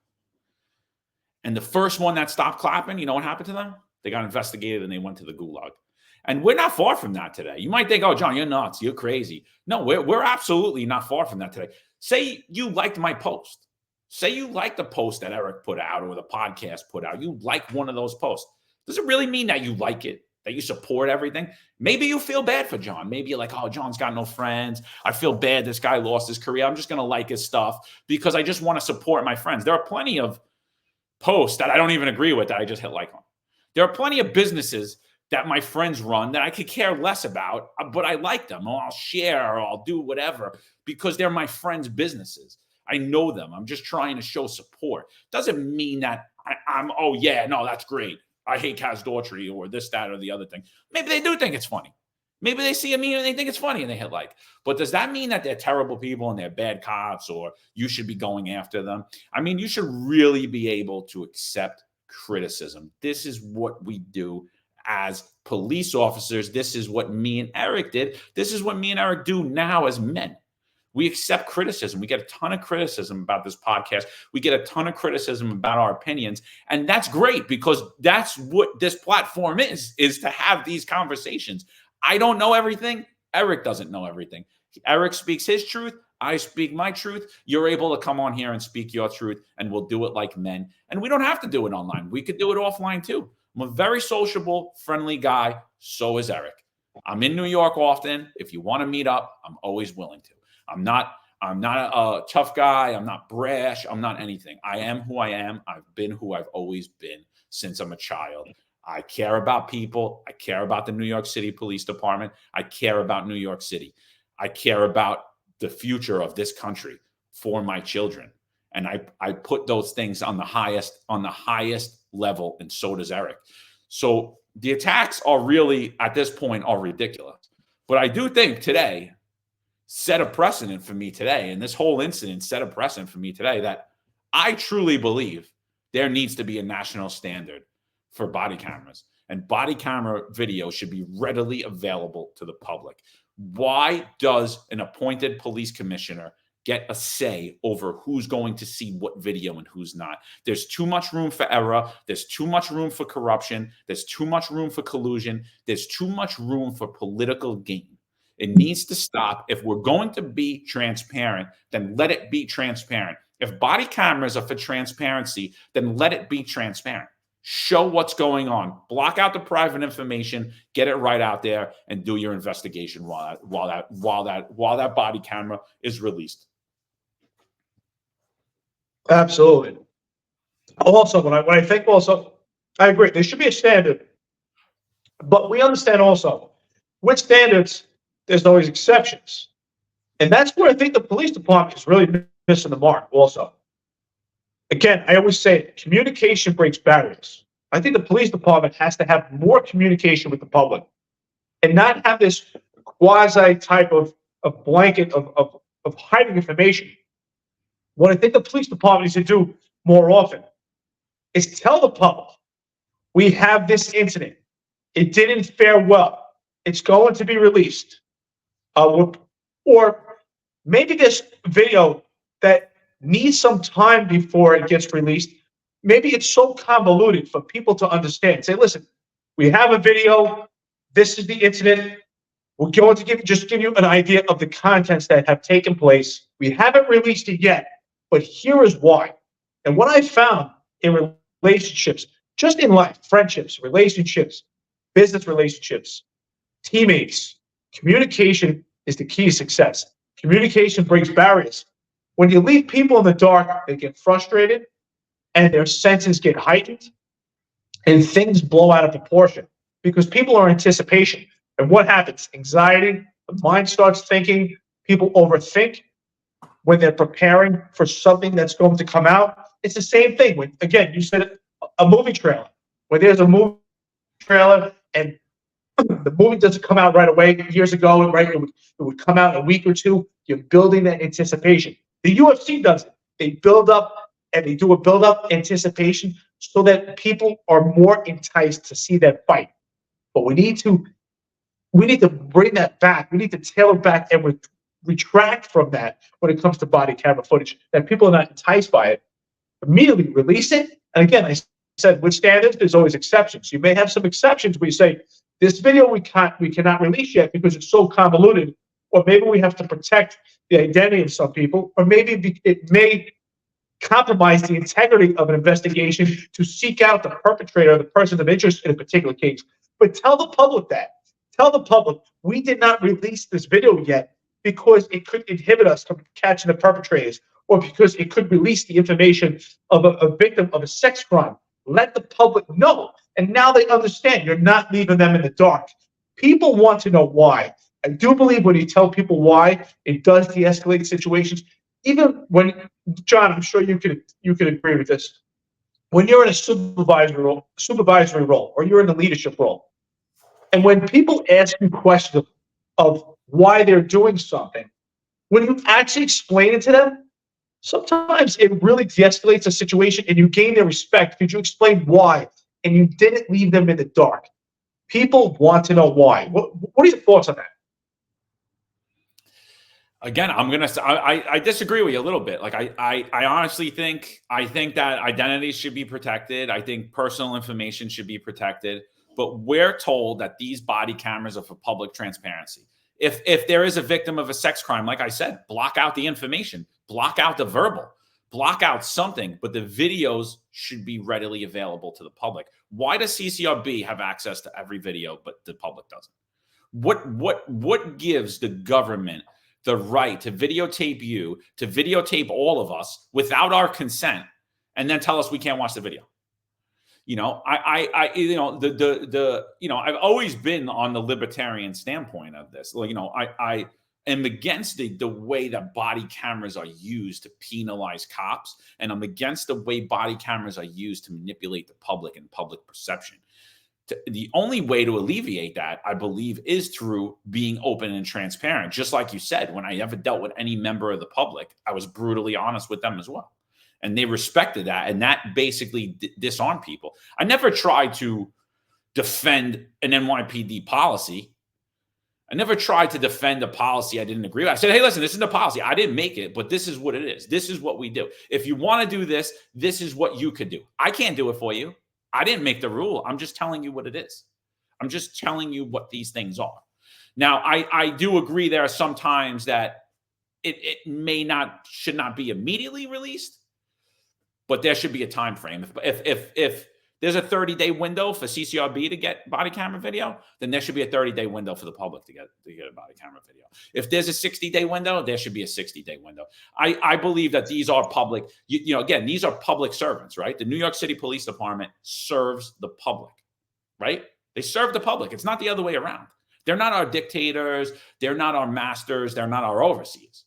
And the first one that stopped clapping, you know what happened to them? They got investigated and they went to the gulag. And we're not far from that today. You might think, oh, John, you're nuts. You're crazy. No, we're absolutely not far from that today. Say you liked my post. Say you like the post that Eric put out or the podcast put out. You like one of those posts. Does it really mean that you like it, that you support everything? Maybe you feel bad for John. Maybe you're like, oh, John's got no friends. I feel bad this guy lost his career. I'm just going to like his stuff because I just want to support my friends. There are plenty of posts that I don't even agree with that I just hit like on. There are plenty of businesses that my friends run that I could care less about, but I like them, or I'll share, or I'll do whatever because they're my friends' businesses. I know them. I'm just trying to show support. Doesn't mean that I'm, oh yeah, no, that's great. I hate Kaz Daughtry or this, that, or the other thing. Maybe they do think it's funny. Maybe they see a meme and they think it's funny and they hit like. But does that mean that they're terrible people and they're bad cops or you should be going after them? I mean, you should really be able to accept criticism. This is what we do as police officers. This is what me and Eric did. This is what me and Eric do now as men. We accept criticism. We get a ton of criticism about this podcast. We get a ton of criticism about our opinions. And that's great because that's what this platform is to have these conversations. I don't know everything. Eric doesn't know everything. Eric speaks his truth. I speak my truth. You're able to come on here and speak your truth, and we'll do it like men. And we don't have to do it online. We could do it offline too. I'm a very sociable, friendly guy. So is Eric. I'm in New York often. If you want to meet up, I'm always willing to. I'm not a tough guy. I'm not brash. I'm not anything. I am who I am. I've been who I've always been since I'm a child. I care about people. I care about the New York City Police Department. I care about New York City. I care about the future of this country for my children. And I put those things on the highest level, and so does Eric. So the attacks are really, at this point, are ridiculous. But I do think today set a precedent for me today, and this whole incident set a precedent for me today that I truly believe there needs to be a national standard for body cameras, and body camera video should be readily available to the public. Why does an appointed police commissioner get a say over who's going to see what video and who's not? There's too much room for error. There's too much room for corruption. There's too much room for collusion. There's too much room for political gain. It needs to stop. If we're going to be transparent, then let it be transparent. If body cameras are for transparency, then let it be transparent. Show what's going on. Block out the private information. Get it right out there, and do your investigation while that body camera is released. Absolutely. Also, when I think also, I agree. There should be a standard, but we understand also with standards, there's always exceptions, and that's where I think the police department is really missing the mark. Also, again, I always say communication breaks barriers. I think the police department has to have more communication with the public, and not have this quasi type of blanket of hiding information. What I think the police department needs to do more often is tell the public, we have this incident. It didn't fare well. It's going to be released. Or maybe this video that needs some time before it gets released. Maybe it's so convoluted for people to understand. Say, listen, we have a video. This is the incident. We're going to give you an idea of the contents that have taken place. We haven't released it yet, but here is why. And what I found in relationships, just in life, friendships, relationships, business relationships, teammates, communication is the key to success. Communication breaks barriers. When you leave people in the dark, they get frustrated and their senses get heightened and things blow out of proportion because people are in anticipation. And what happens? Anxiety, the mind starts thinking, people overthink when they're preparing for something that's going to come out. It's the same thing. When, again, you said a movie trailer. When there's a movie trailer and the movie doesn't come out right away. Years ago, right, it would come out in a week or two. You're building that anticipation. The UFC does it. They build up and they do a build up anticipation so that people are more enticed to see that fight. But we need to bring that back. We need to tailor back and retract from that when it comes to body camera footage, that people are not enticed by it. Immediately release it. And again, I said with standards, there's always exceptions. You may have some exceptions where you say, this video we cannot release yet because it's so convoluted, or maybe we have to protect the identity of some people, or maybe it may compromise the integrity of an investigation to seek out the perpetrator or the person of interest in a particular case. But tell the public that. Tell the public, we did not release this video yet because it could inhibit us from catching the perpetrators, or because it could release the information of a victim of a sex crime. Let the public know. And now they understand you're not leaving them in the dark. People want to know why. I do believe when you tell people why, it does de-escalate situations. Even when, John, I'm sure you could agree with this. When you're in a supervisory role, or you're in a leadership role, and when people ask you questions of why they're doing something, when you actually explain it to them, sometimes it really de-escalates a situation and you gain their respect because you explain why and you didn't leave them in the dark. People want to know why. What are your thoughts on that? Again, I disagree with you a little bit. Like I honestly think that identity should be protected. I think personal information should be protected. But we're told that these body cameras are for public transparency. If there is a victim of a sex crime, like I said, block out the information, block out the verbal, block out something, but the videos should be readily available to the public. Why does CCRB have access to every video, but the public doesn't? What gives the government the right to videotape you, to videotape all of us without our consent, and then tell us we can't watch the video? I've always been on the libertarian standpoint of this. I am against the way that body cameras are used to penalize cops, and I'm against the way body cameras are used to manipulate the public and public perception. The only way to alleviate that, I believe, is through being open and transparent. Just like you said, when I ever dealt with any member of the public, I was brutally honest with them as well. And they respected that. And that basically disarmed people. I never tried to defend an NYPD policy. I never tried to defend a policy I didn't agree with. I said, hey, listen, this is the policy. I didn't make it, but this is what it is. This is what we do. If you want to do this, this is what you could do. I can't do it for you. I didn't make the rule. I'm just telling you what it is. I'm just telling you what these things are. Now, I do agree there are some times that it should not be immediately released, but there should be a time frame. If there's a 30-day window for CCRB to get body camera video, then there should be a 30-day window for the public to get a body camera video. If there's a 60-day window, there should be a 60-day window. I believe that these are public. Again, these are public servants, right? The New York City Police Department serves the public, right? They serve the public. It's not the other way around. They're not our dictators. They're not our masters. They're not our overseers.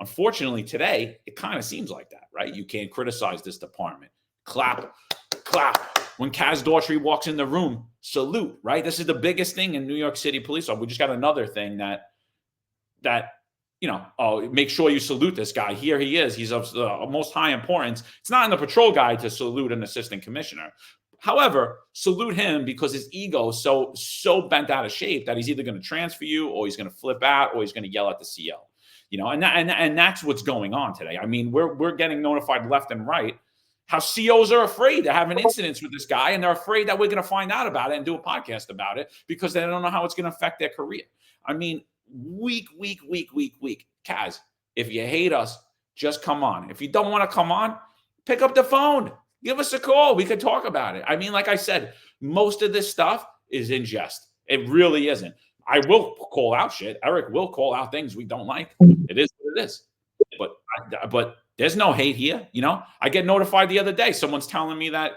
Unfortunately, today, it kind of seems like that, right? You can't criticize this department. Clap. When Kaz Daughtry walks in the room, salute, right? This is the biggest thing in New York City police. We just got another thing that make sure you salute this guy. Here he is. He's of the most high importance. It's not in the patrol guide to salute an assistant commissioner. However, salute him because his ego is so bent out of shape that he's either going to transfer you, or he's going to flip out, or he's going to yell at the CO. And that's what's going on today. I mean, we're getting notified left and right how COs are afraid to have an incident with this guy, and they're afraid that we're going to find out about it and do a podcast about it because they don't know how it's going to affect their career. I mean, weak. Kaz, if you hate us, just come on. If you don't want to come on, pick up the phone. Give us a call. We could talk about it. I mean, like I said, most of this stuff is in jest. It really isn't. I will call out shit. Eric will call out things we don't like. It is what it is. But there's no hate here. I get notified the other day. Someone's telling me that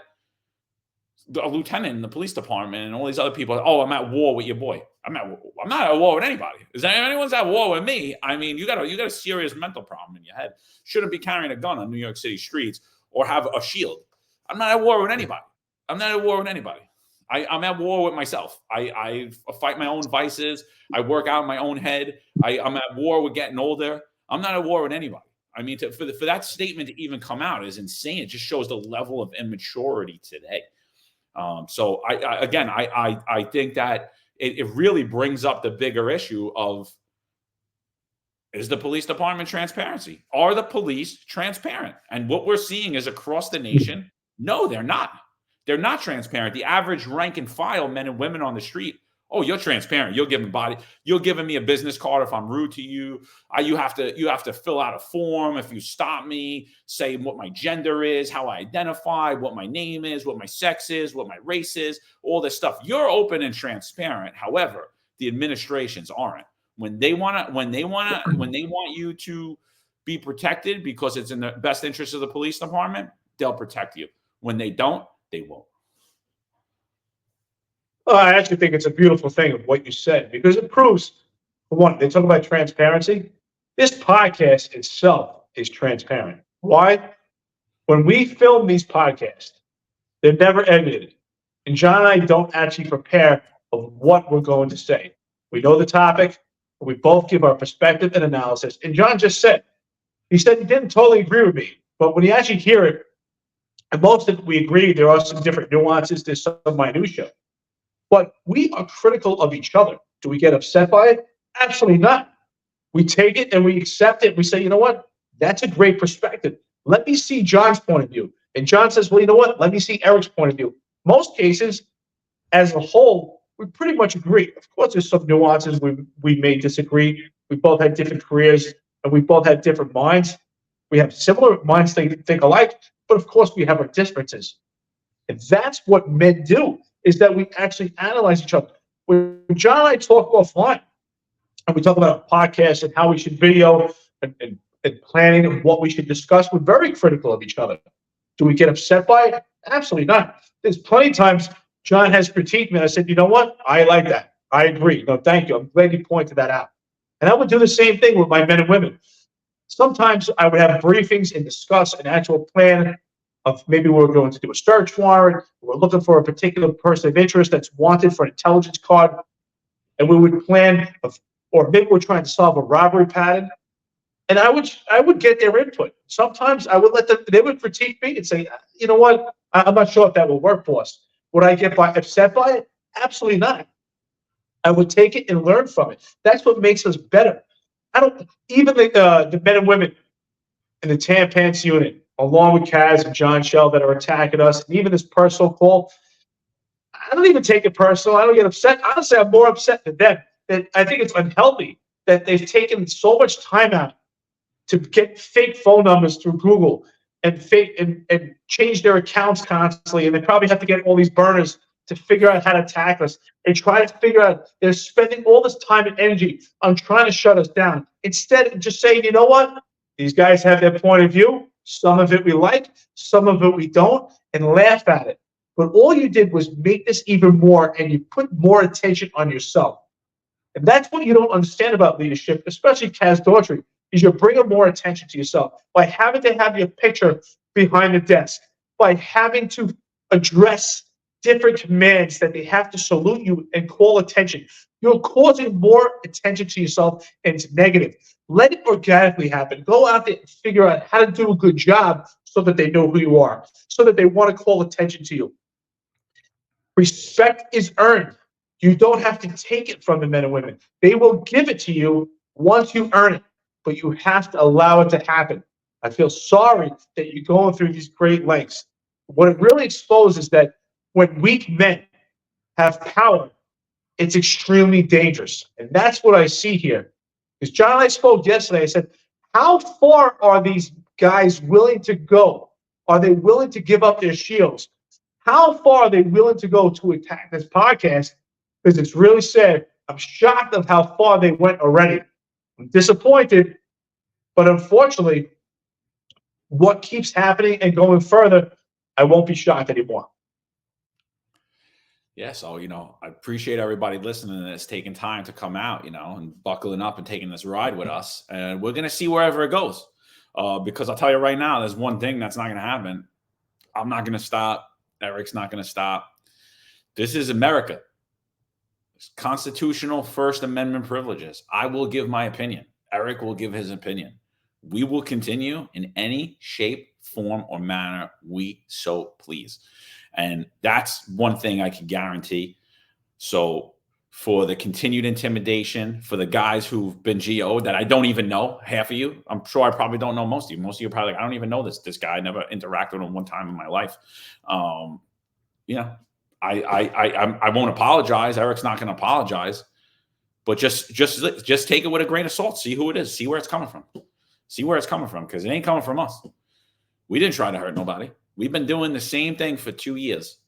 a lieutenant in the police department and all these other people, I'm at war with your boy. I'm not at war with anybody. If anyone's at war with me, I mean, you got a serious mental problem in your head. Shouldn't be carrying a gun on New York City streets or have a shield. I'm not at war with anybody. I'm at war with myself. I fight my own vices. I work out in my own head. I'm at war with getting older. I'm not at war with anybody. I mean, for that statement to even come out is insane. It just shows the level of immaturity today. So I think that it really brings up the bigger issue of, is the police department transparency? Are the police transparent? And what we're seeing is across the nation, no, they're not. They're not transparent. The average rank and file men and women on the street, oh, you're transparent. You're giving me a business card if I'm rude to you. You have to fill out a form if you stop me, say what my gender is, how I identify, what my name is, what my sex is, what my race is, all this stuff. You're open and transparent. However, the administrations aren't. When they want you to be protected because it's in the best interest of the police department, they'll protect you. When they don't, they won't. Well, I actually think it's a beautiful thing of what you said, because it proves, for one, they talk about transparency. This podcast itself is transparent. Why? When we film these podcasts, they're never edited. And John and I don't actually prepare of what we're going to say. We know the topic. We both give our perspective and analysis. And John just said, he didn't totally agree with me, but when you actually hear it, and most of it we agree, there are some different nuances, there's some minutia. But we are critical of each other. Do we get upset by it? Absolutely not. We take it and we accept it. We say, you know what? That's a great perspective. Let me see John's point of view. And John says, well, you know what? Let me see Eric's point of view. Most cases, as a whole, we pretty much agree. Of course, there's some nuances we may disagree. We both had different careers and we both had different minds. We have similar minds, think alike, but of course we have our differences. And that's what men do, is that we actually analyze each other. When John and I talk offline, and we talk about a podcast and how we should video and planning and what we should discuss, we're very critical of each other. Do we get upset by it? Absolutely not. There's plenty of times John has critiqued me, and I said, you know what? I like that. I agree. No, thank you. I'm glad you pointed that out. And I would do the same thing with my men and women. Sometimes I would have briefings and discuss an actual plan of maybe we're going to do a search warrant. We're looking for a particular person of interest that's wanted for an intelligence card. And we would plan, or maybe we're trying to solve a robbery pattern. And I would get their input. Sometimes I would let them, they would critique me and say, you know what? I'm not sure if that will work for us. Would I get upset by it? Absolutely not. I would take it and learn from it. That's what makes us better. Even the men and women in the Tampants unit, along with Kaz and John Shell that are attacking us, and even this personal call, I don't even take it personal. I don't get upset. Honestly, I'm more upset than them. That I think it's unhealthy that they've taken so much time out to get fake phone numbers through Google and change their accounts constantly, and they probably have to get all these burners to figure out how to attack us and try to figure out. They're spending all this time and energy on trying to shut us down instead of just saying, you know what? These guys have their point of view. Some of it we like, some of it we don't, and laugh at it. But all you did was make this even more, and you put more attention on yourself. And that's what you don't understand about leadership, especially Kaz Daughtry, is you're bringing more attention to yourself by having to have your picture behind the desk, by having to address different commands that they have to salute you and call attention. You're causing more attention to yourself, and it's negative. Let it organically happen. Go out there and figure out how to do a good job so that they know who you are, so that they want to call attention to you. Respect is earned. You don't have to take it from the men and women. They will give it to you once you earn it, but you have to allow it to happen. I feel sorry that you're going through these great lengths. What it really exposes is that when weak men have power, it's extremely dangerous. And that's what I see here. Because John and I spoke yesterday, I said, how far are these guys willing to go? Are they willing to give up their shields? How far are they willing to go to attack this podcast? Because it's really sad. I'm shocked of how far they went already. I'm disappointed, but unfortunately, what keeps happening and going further, I won't be shocked anymore. Yeah, so, I appreciate everybody listening to this, taking time to come out, and buckling up and taking this ride with us. And we're going to see wherever it goes. Because I'll tell you right now, there's one thing that's not going to happen. I'm not going to stop. Eric's not going to stop. This is America. It's constitutional First Amendment privileges. I will give my opinion. Eric will give his opinion. We will continue in any shape, form, or manner we so please. And that's one thing I can guarantee. So for the continued intimidation, for the guys who've been GO'd that I don't even know, half of you, I'm sure I probably don't know most of you. Most of you are probably like, I don't even know this guy. I never interacted with him one time in my life. You know, I won't apologize. Eric's not going to apologize, but just take it with a grain of salt. See who it is. See where it's coming from. See where it's coming from, because it ain't coming from us. We didn't try to hurt nobody. We've been doing the same thing for 2 years.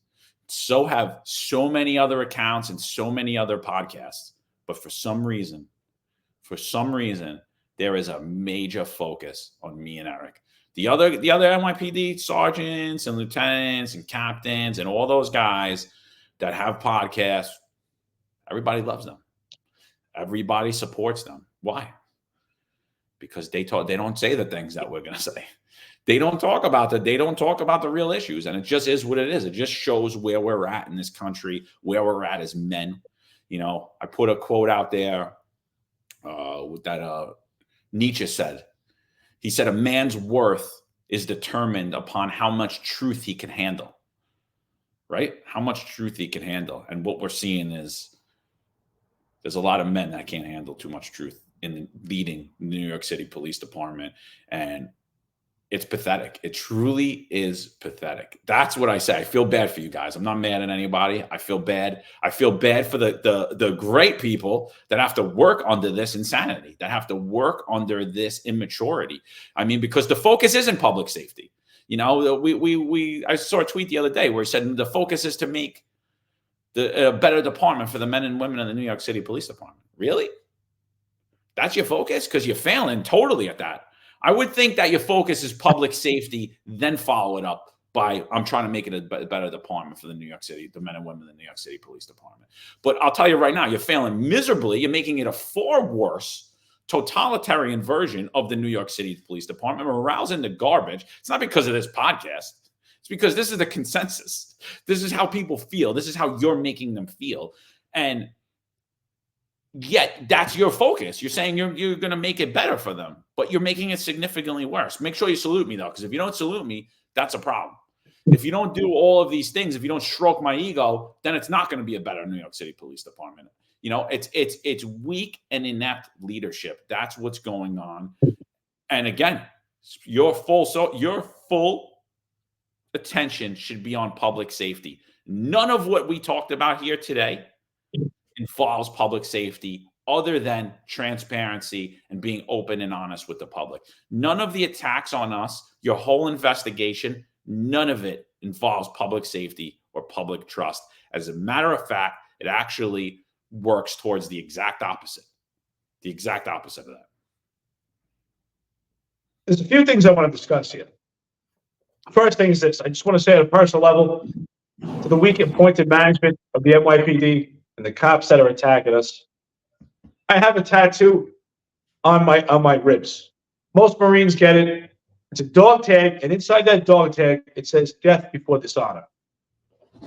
So have so many other accounts and so many other podcasts. But for some reason, there is a major focus on me and Eric. The other NYPD sergeants and lieutenants and captains and all those guys that have podcasts, everybody loves them. Everybody supports them. Why? Because they don't say the things that we're going to say. They don't talk about the real issues, and it just is what it is. It just shows where we're at in this country, where we're at as men. You know, I put a quote out there that Nietzsche said. He said, "A man's worth is determined upon how much truth he can handle." Right? How much truth he can handle. And what we're seeing is there's a lot of men that can't handle too much truth in leading the New York City Police Department, and it's pathetic. It truly is pathetic. That's what I say. I feel bad for you guys. I'm not mad at anybody. I feel bad. I feel bad for the great people that have to work under this insanity, that have to work under this immaturity. I mean, because the focus isn't public safety. You know, I saw a tweet the other day where he said the focus is to make a better department for the men and women in the New York City Police Department. Really? That's your focus? Because you're failing totally at that. I would think that your focus is public safety, then follow it up by, I'm trying to make it a better department for the New York City, the men and women in the New York City Police Department. But I'll tell you right now, you're failing miserably. You're making it a far worse totalitarian version of the New York City Police Department. Morale's in the garbage. It's not because of this podcast. It's because this is the consensus. This is how people feel. This is how you're making them feel. And yet that's your focus. You're saying you're going to make it better for them, but you're making it significantly worse. Make sure you salute me, though, because if you don't salute me, that's a problem. If you don't do all of these things, if you don't stroke my ego, then it's not going to be a better New York City Police Department. You know, it's weak and inept leadership. That's what's going on. And again, your full attention should be on public safety. None of what we talked about here today involves public safety other than transparency and being open and honest with the public. None of the attacks on us, your whole investigation, none of it involves public safety or public trust. As a matter of fact, it actually works towards the exact opposite of that. There's a few things I want to discuss here. First thing is this. I just want to say at a personal level to the weak appointed management of the NYPD and the cops that are attacking us. I have a tattoo on my ribs. Most Marines get it. It's a dog tag, and inside that dog tag, it says death before dishonor.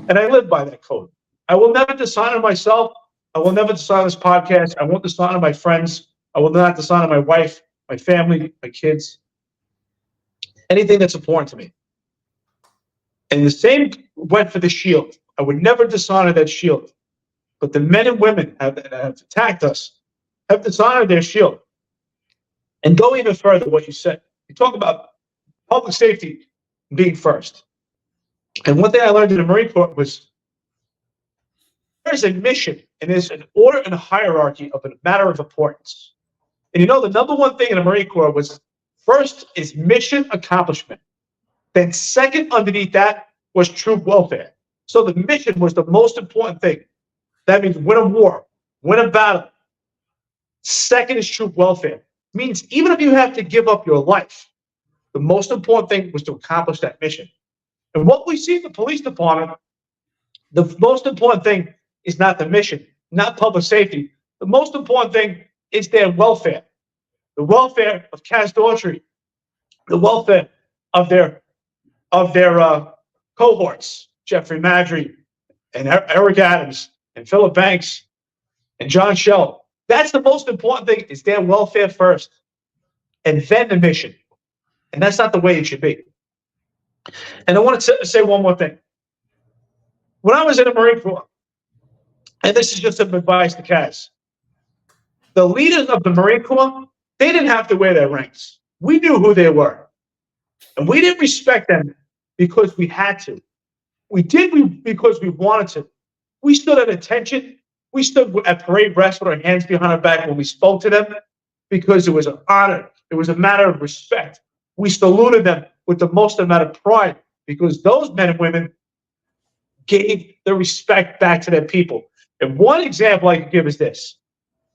And I live by that code. I will never dishonor myself. I will never dishonor this podcast. I won't dishonor my friends. I will not dishonor my wife, my family, my kids, anything that's important to me. And the same went for the shield. I would never dishonor that shield. But the men and women that have attacked us have dishonored their shield. And go even further, what you said. You talk about public safety being first. And one thing I learned in the Marine Corps was there's a mission and there's an order and a hierarchy of a matter of importance. And you know, the number one thing in the Marine Corps was first is mission accomplishment. Then second underneath that was troop welfare. So the mission was the most important thing. That means win a war, win a battle. Second is troop welfare. Means even if you have to give up your life, the most important thing was to accomplish that mission. And what we see in the police department, the most important thing is not the mission, not public safety. The most important thing is their welfare. The welfare of Kaz Daughtry, the welfare of their cohorts, Jeffrey Madry and Eric Adams and Philip Banks and John Shell. That's the most important thing, is their welfare first and then the mission. And that's not the way it should be. And I want to say one more thing. When I was in the Marine Corps, and this is just some advice to Kaz, the leaders of the Marine Corps, they didn't have to wear their ranks. We knew who they were. And we didn't respect them because we had to. We did because we wanted to. We stood at attention. We stood at parade rest with our hands behind our back when we spoke to them because it was an honor. It was a matter of respect. We saluted them with the most amount of pride because those men and women gave the respect back to their people. And one example I could give is this.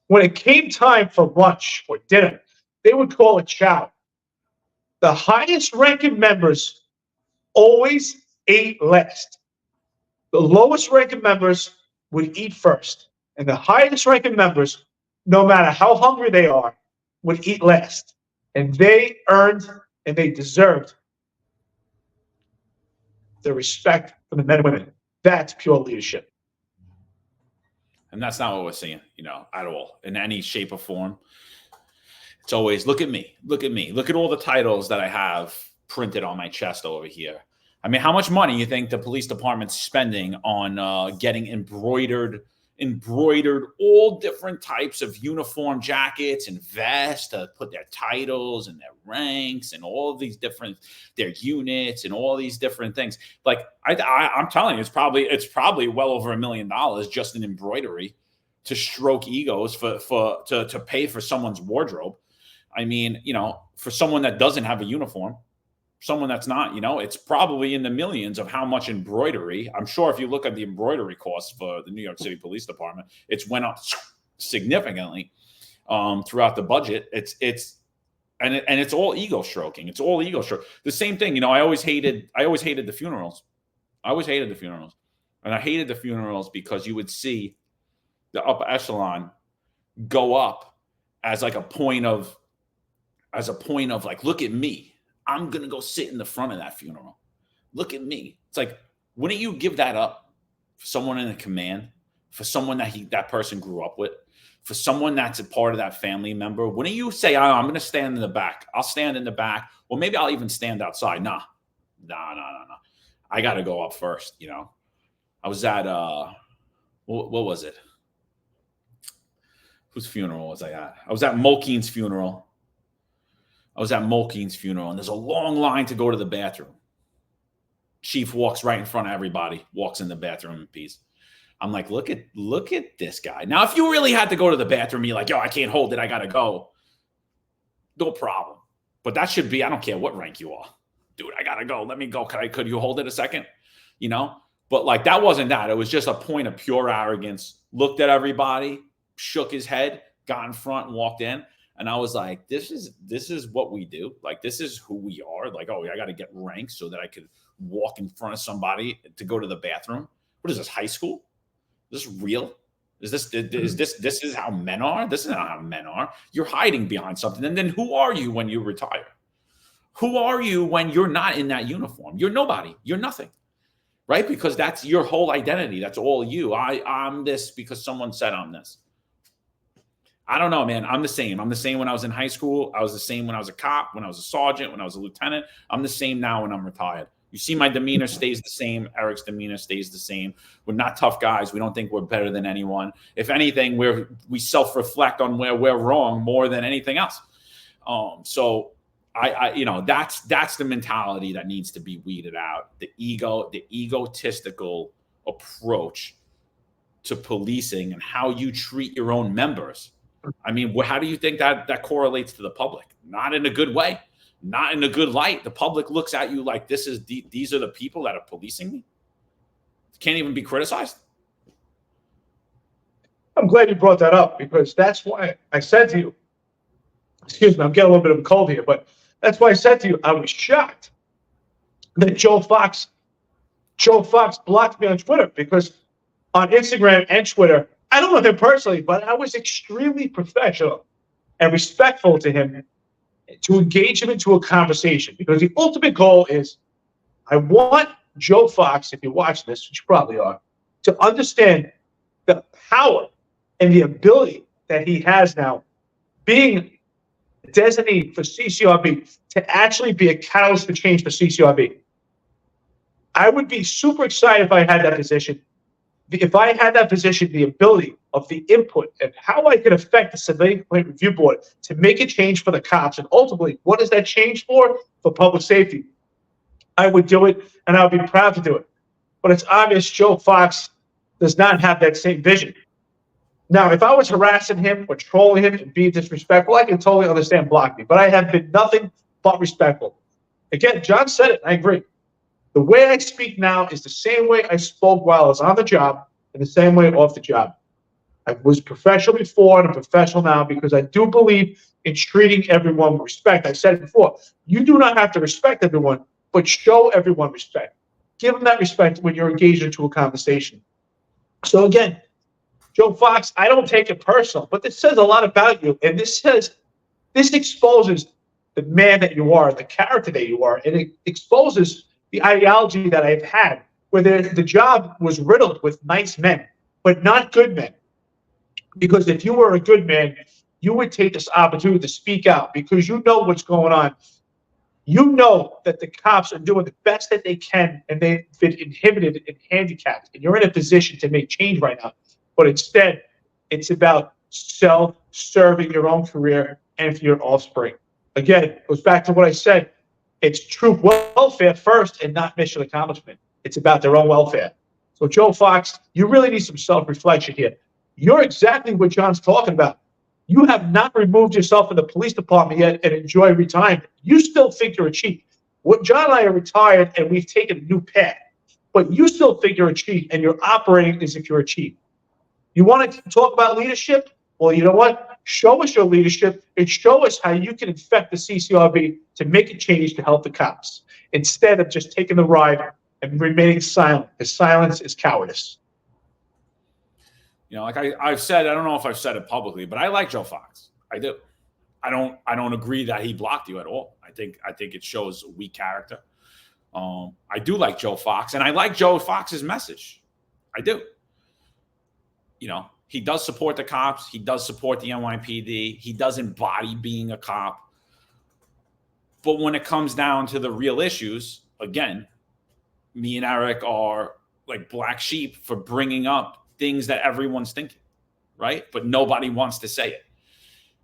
When it came time for lunch or dinner, they would call it chow. The highest ranking members always ate last. The lowest ranking members would eat first. And the highest ranking members, no matter how hungry they are, would eat last. And they earned and they deserved the respect from the men and women. That's pure leadership. And that's not what we're seeing, at all, in any shape or form. It's always, look at me, look at me, look at all the titles that I have printed on my chest over here. I mean, how much money you think the police department's spending on getting embroidered all different types of uniform jackets and vests to put their titles and their ranks and all of these different, their units and all these different things. Like I'm telling you, it's probably well over $1 million just in embroidery to stroke egos to pay for someone's wardrobe. I mean, for someone that doesn't have a uniform, someone that's not, it's probably in the millions of how much embroidery. I'm sure if you look at the embroidery costs for the New York City Police Department, it's went up significantly throughout the budget. It's all ego stroking. It's all ego stroke. The same thing, I always hated the funerals. And I hated the funerals because you would see the upper echelon go up as a point of like, look at me. I'm going to go sit in the front of that funeral. Look at me. It's like, wouldn't you give that up for someone in a command, for someone that person grew up with, for someone that's a part of that family member? Wouldn't you say, oh, I'm going to stand in the back. I'll stand in the back. Or maybe I'll even stand outside. Nah. I got to go up first. I was at, what was it? Whose funeral was I at? I was at Mulkeen's funeral. And there's a long line to go to the bathroom. Chief walks right in front of everybody, walks in the bathroom in peace. I'm like, look at this guy. Now, if you really had to go to the bathroom, you're like, yo, I can't hold it. I got to go. No problem. But that should be, I don't care what rank you are. Dude, I got to go. Let me go. Could you hold it a second? But that wasn't that. It was just a point of pure arrogance. Looked at everybody, shook his head, got in front and walked in. And I was like, this is what we do. Like, this is who we are. Like, oh, I got to get ranked so that I could walk in front of somebody to go to the bathroom. What is this, high school? Is this real? Is this how men are? This is not how men are. You're hiding behind something. And then who are you when you retire? Who are you when you're not in that uniform? You're nobody. You're nothing. Right? Because that's your whole identity. That's all you. I'm this because someone said I'm this. I don't know, man. I'm the same. I'm the same when I was in high school. I was the same when I was a cop, when I was a sergeant, when I was a lieutenant. I'm the same now when I'm retired. You see my demeanor stays the same. Eric's demeanor stays the same. We're not tough guys. We don't think we're better than anyone. If anything, we self-reflect on where we're wrong more than anything else. So that's the mentality that needs to be weeded out. The egotistical approach to policing and how you treat your own members. I mean, how do you think that correlates to the public? Not in a good way, not in a good light. The public looks at you like these are the people that are policing me. Can't even be criticized. I'm glad you brought that up because that's why I said to you, excuse me, I'm getting a little bit of a cold here, but that's why I said to you, I was shocked that Joe Fox blocked me on Twitter because on Instagram and Twitter, I don't know him personally, but I was extremely professional and respectful to him to engage him into a conversation because the ultimate goal is I want Joe Fox, if you watch this, which you probably are, to understand the power and the ability that he has now, being designated for CCRB, to actually be a catalyst for change for CCRB. I would be super excited if I had that position. If I had that position, the ability of the input and how I could affect the Civilian Complaint Review Board to make a change for the cops, and ultimately, what is that change for? For public safety. I would do it, and I would be proud to do it. But it's obvious Joe Fox does not have that same vision. Now, if I was harassing him or trolling him and being disrespectful, I can totally understand block me. But I have been nothing but respectful. Again, John said it. I agree. The way I speak now is the same way I spoke while I was on the job and the same way off the job. I was professional before and I'm professional now because I do believe in treating everyone with respect. I said it before. You do not have to respect everyone, but show everyone respect. Give them that respect when you're engaged into a conversation. So again, Joe Fox, I don't take it personal, but this says a lot about you. And this exposes the man that you are, the character that you are, and it exposes the ideology that I've had, where the job was riddled with nice men, but not good men. Because if you were a good man, you would take this opportunity to speak out because you know what's going on. You know that the cops are doing the best that they can, and they've been inhibited and handicapped, and you're in a position to make change right now. But instead, it's about self-serving your own career and for your offspring. Again, it goes back to what I said. It's troop welfare first and not mission accomplishment. It's about their own welfare. So, Joe Fox, you really need some self-reflection here. You're exactly what John's talking about. You have not removed yourself from the police department yet and enjoy retirement. You still think you're a chief. What John and I are retired and we've taken a new path, but you still think you're a chief and you're operating as if you're a chief. You want to talk about leadership? Well, you know what? Show us your leadership and show us how you can infect the CCRB to make a change to help the cops instead of just taking the ride and remaining silent, because silence is cowardice. You know, like I've said, I don't know if I've said it publicly, but I like Joe Fox. I do. I don't agree that he blocked you at all. I think it shows weak character. I do like Joe Fox, and I like Joe Fox's message. I do. You know, he does support the cops. He does support the NYPD. He does embody being a cop. But when it comes down to the real issues, again, me and Eric are like black sheep for bringing up things that everyone's thinking, right? But nobody wants to say it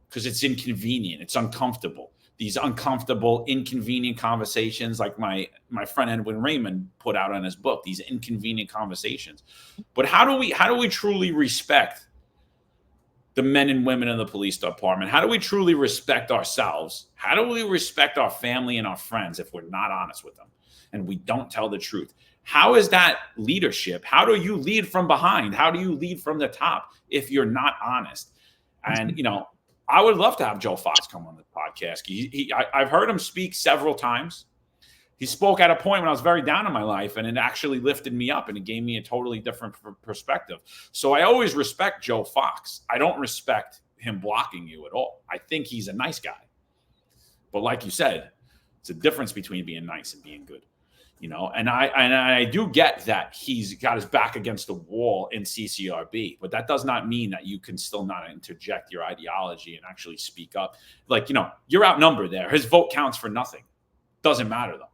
because it's inconvenient. It's uncomfortable. These uncomfortable, inconvenient conversations, like my friend Edwin Raymond put out in his book, these inconvenient conversations. But how do we truly respect the men and women in the police department? How do we truly respect ourselves? How do we respect our family and our friends if we're not honest with them and we don't tell the truth? How is that leadership? How do you lead from behind? How do you lead from the top if you're not honest? And, you know, I would love to have Joe Fox come on the podcast. I've heard him speak several times. He spoke at a point when I was very down in my life, and it actually lifted me up, and it gave me a totally different perspective. So I always respect Joe Fox. I don't respect him blocking you at all. I think he's a nice guy. But like you said, it's a difference between being nice and being good. You know, and I do get that he's got his back against the wall in CCRB, but that does not mean that you can still not interject your ideology and actually speak up. Like, you know, you're outnumbered there. His vote counts for nothing. Doesn't matter, though.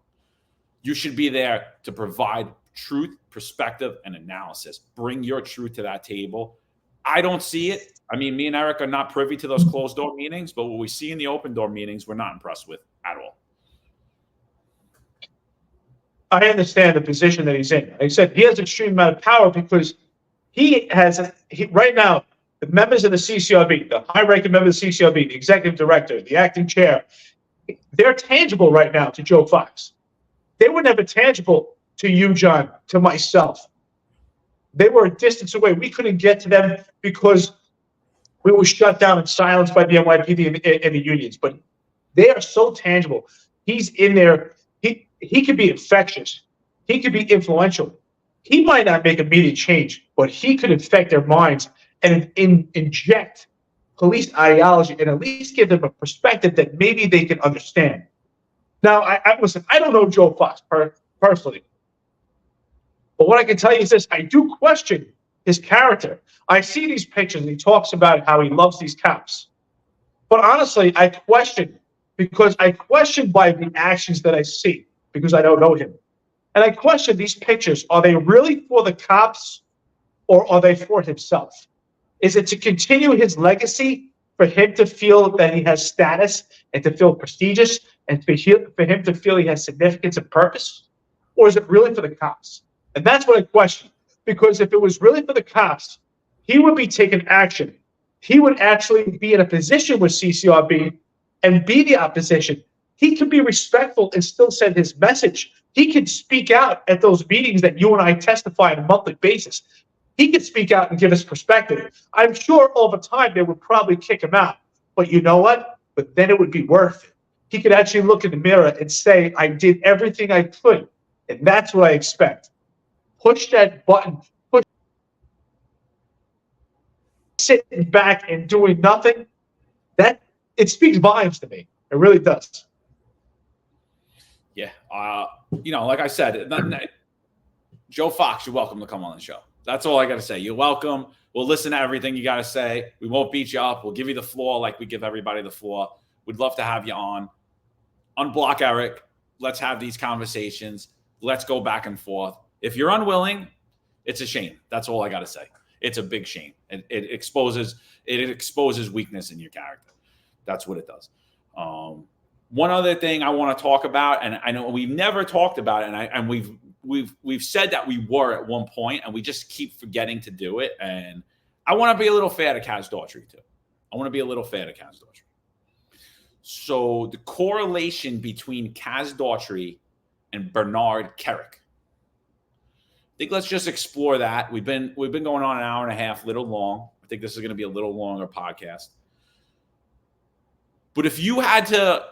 You should be there to provide truth, perspective, and analysis. Bring your truth to that table. I don't see it. I mean, me and Eric are not privy to those closed door meetings, but what we see in the open door meetings, we're not impressed with at all. I understand the position that he's in. Like I said, he has an extreme amount of power because right now, the members of the CCRB, the high-ranking member of the CCRB, the executive director, the acting chair, they're tangible right now to Joe Fox. They were never tangible to you, John, to myself. They were a distance away. We couldn't get to them because we were shut down and silenced by the NYPD and the unions. But they are so tangible. He's in there. He could be infectious. He could be influential. He might not make immediate change, but he could infect their minds and inject police ideology and at least give them a perspective that maybe they can understand. Now, listen, I don't know Joe Fox personally, But what I can tell you is this: I do question his character. I see these pictures, and he talks about how he loves these cops. But honestly, I question by the actions that I see because I don't know him. And I question these pictures. Are they really for the cops or are they for himself? Is it to continue his legacy, for him to feel that he has status and to feel prestigious and for him to feel he has significance and purpose? Or is it really for the cops? And that's what I question. Because if it was really for the cops, he would be taking action. He would actually be in a position with CCRB and be the opposition. He could be respectful and still send his message. He could speak out at those meetings that you and I testify on a monthly basis. He could speak out and give us perspective. I'm sure over time they would probably kick him out. But you know what? But then it would be worth it. He could actually look in the mirror and say, I did everything I could. And that's what I expect. Push that button. Sitting back and doing nothing, that it speaks volumes to me. It really does. Yeah. Like I said, Joe Fox, you're welcome to come on the show. That's all I got to say. You're welcome. We'll listen to everything you got to say. We won't beat you up. We'll give you the floor like we give everybody the floor. We'd love to have you on. Unblock Eric. Let's have these conversations. Let's go back and forth. If you're unwilling, it's a shame. That's all I got to say. It's a big shame. It exposes weakness in your character. That's what it does. One other thing I want to talk about, and I know we've never talked about it, and we've said that we were at one point, and we just keep forgetting to do it. And I want to be a little fair to Kaz Daughtry too. So the correlation between Kaz Daughtry and Bernard Kerik. I think let's just explore that. We've been going on an hour and a half, little long. I think this is going to be a little longer podcast. But if you had the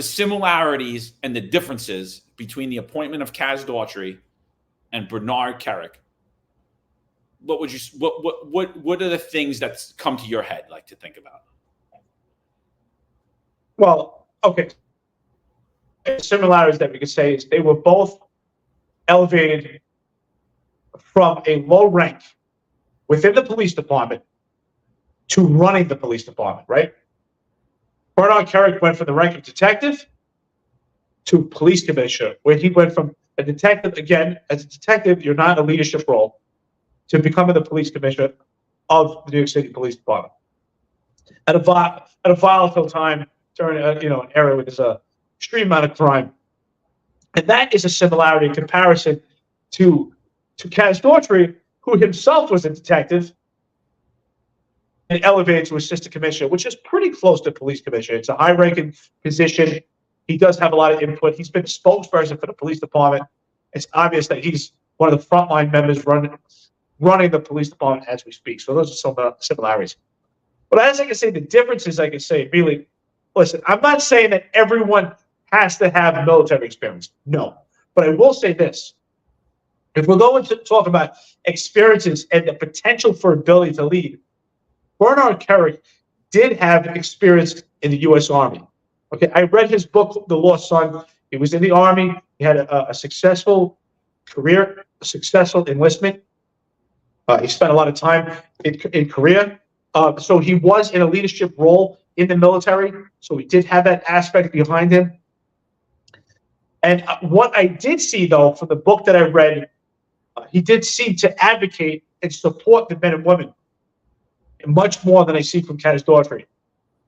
similarities and the differences between the appointment of Kaz Daughtry and Bernard Kerik, what are the things that come to your head like to think about? Well, okay. The similarities that we could say is they were both elevated from a low rank within the police department to running the police department, right? Bernard Kerik went from the rank of detective to police commissioner, where he went from a detective, again, as a detective, you're not in a leadership role, to becoming the police commissioner of the New York City Police Department. At a volatile time during an era where there's a extreme amount of crime. And that is a similarity in comparison to Kaz Daughtry, who himself was a detective and elevated to assistant commissioner, which is pretty close to police commissioner. It's a high-ranking position. He does have a lot of input. He's been a spokesperson for the police department. It's obvious that he's one of the frontline members running the police department as we speak. So those are some similarities. But as I can say, the differences, I can say, really, listen, I'm not saying that everyone has to have military experience. No. But I will say this. If we're going to talk about experiences and the potential for ability to lead, Bernard Kerik did have experience in the U.S. Army. Okay, I read his book, The Lost Son. He was in the Army. He had a successful career, a successful enlistment. He spent a lot of time in Korea. So he was in a leadership role in the military. So he did have that aspect behind him. And what I did see, though, from the book that I read, he did seem to advocate and support the men and women much more than I see from Kaz Daughtry.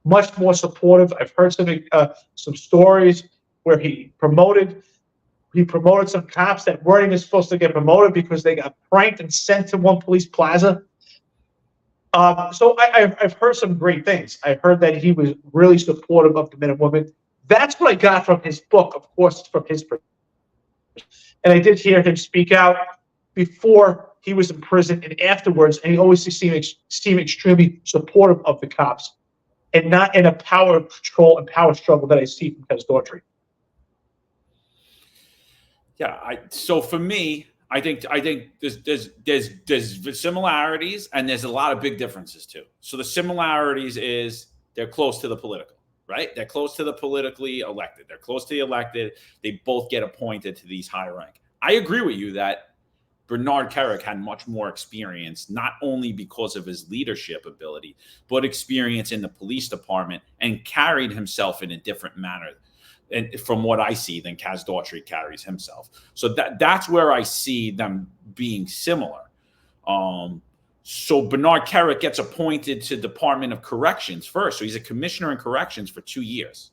Much more supportive. I've heard some stories where he promoted some cops that weren't even supposed to get promoted because they got pranked and sent to one police plaza. So I've heard some great things. I heard that he was really supportive of the men and women. That's what I got from his book, of course, from his perspective. And I did hear him speak out before he was in prison and afterwards, and he always seemed extremely supportive of the cops and not in a power control and power struggle that I see from Kaz Daughtry. Yeah, so for me, I think there's similarities and there's a lot of big differences too. So the similarities is they're close to the political, right? They're close to the politically elected. They're close to the elected. They both get appointed to these high rank. I agree with you that Bernard Kerik had much more experience, not only because of his leadership ability, but experience in the police department, and carried himself in a different manner, and from what I see, than Kaz Daughtry carries himself. So that's where I see them being similar. So Bernard Kerik gets appointed to Department of Corrections first. So he's a commissioner in corrections for 2 years.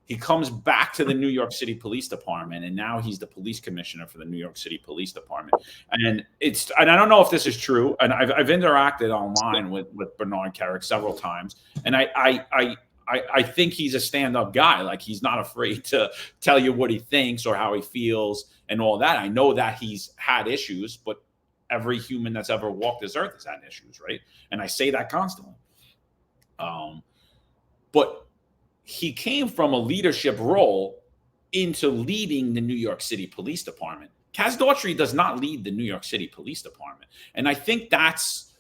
He comes back to the New York City Police Department, and now he's the police commissioner for the New York City Police Department. And I don't know if this is true, and I've interacted online with Bernard Kerik several times, and I think he's a stand-up guy. Like, he's not afraid to tell you what he thinks or how he feels and all that. I know that he's had issues, but every human that's ever walked this earth has had issues, right? And I say that constantly. But he came from a leadership role into leading the New York City Police Department. Kaz Daughtry does not lead the New York City Police Department. And I think that's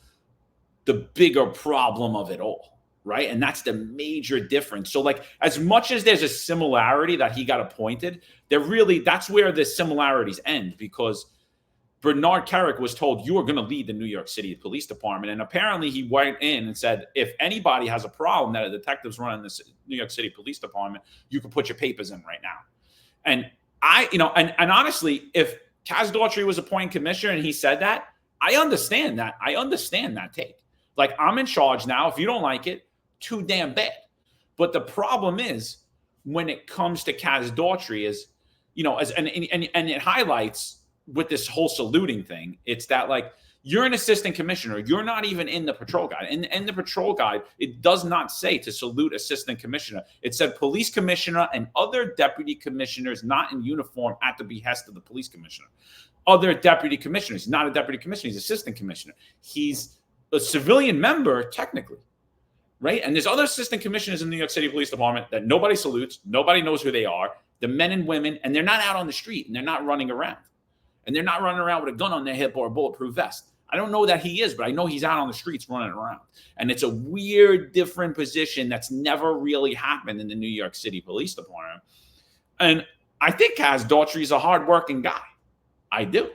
the bigger problem of it all, right? And that's the major difference. So, like, as much as there's a similarity that he got appointed, that's where the similarities end, because Bernard Kerik was told, you are going to lead the New York City Police Department. And apparently he went in and said, if anybody has a problem that a detective's running the New York City Police Department, you can put your papers in right now. And and honestly, if Kaz Daughtry was appointed commissioner and he said that, I understand that. I understand that take. Like, I'm in charge now. If you don't like it, too damn bad. But the problem is, when it comes to Kaz Daughtry, is, and it highlights with this whole saluting thing, it's that, like, you're an assistant commissioner. You're not even in the patrol guide. And in the patrol guide, it does not say to salute assistant commissioner. It said police commissioner and other deputy commissioners not in uniform at the behest of the police commissioner. Other deputy commissioners, not a deputy commissioner. He's assistant commissioner. He's a civilian member, technically, right? And there's other assistant commissioners in the New York City Police Department that nobody salutes. Nobody knows who they are. The men and women, and they're not out on the street, and they're not running around. And they're not running around with a gun on their hip or a bulletproof vest. I don't know that he is, but I know he's out on the streets running around. And it's a weird, different position that's never really happened in the New York City Police Department. And I think Kaz Daughtry is a hardworking guy. I do.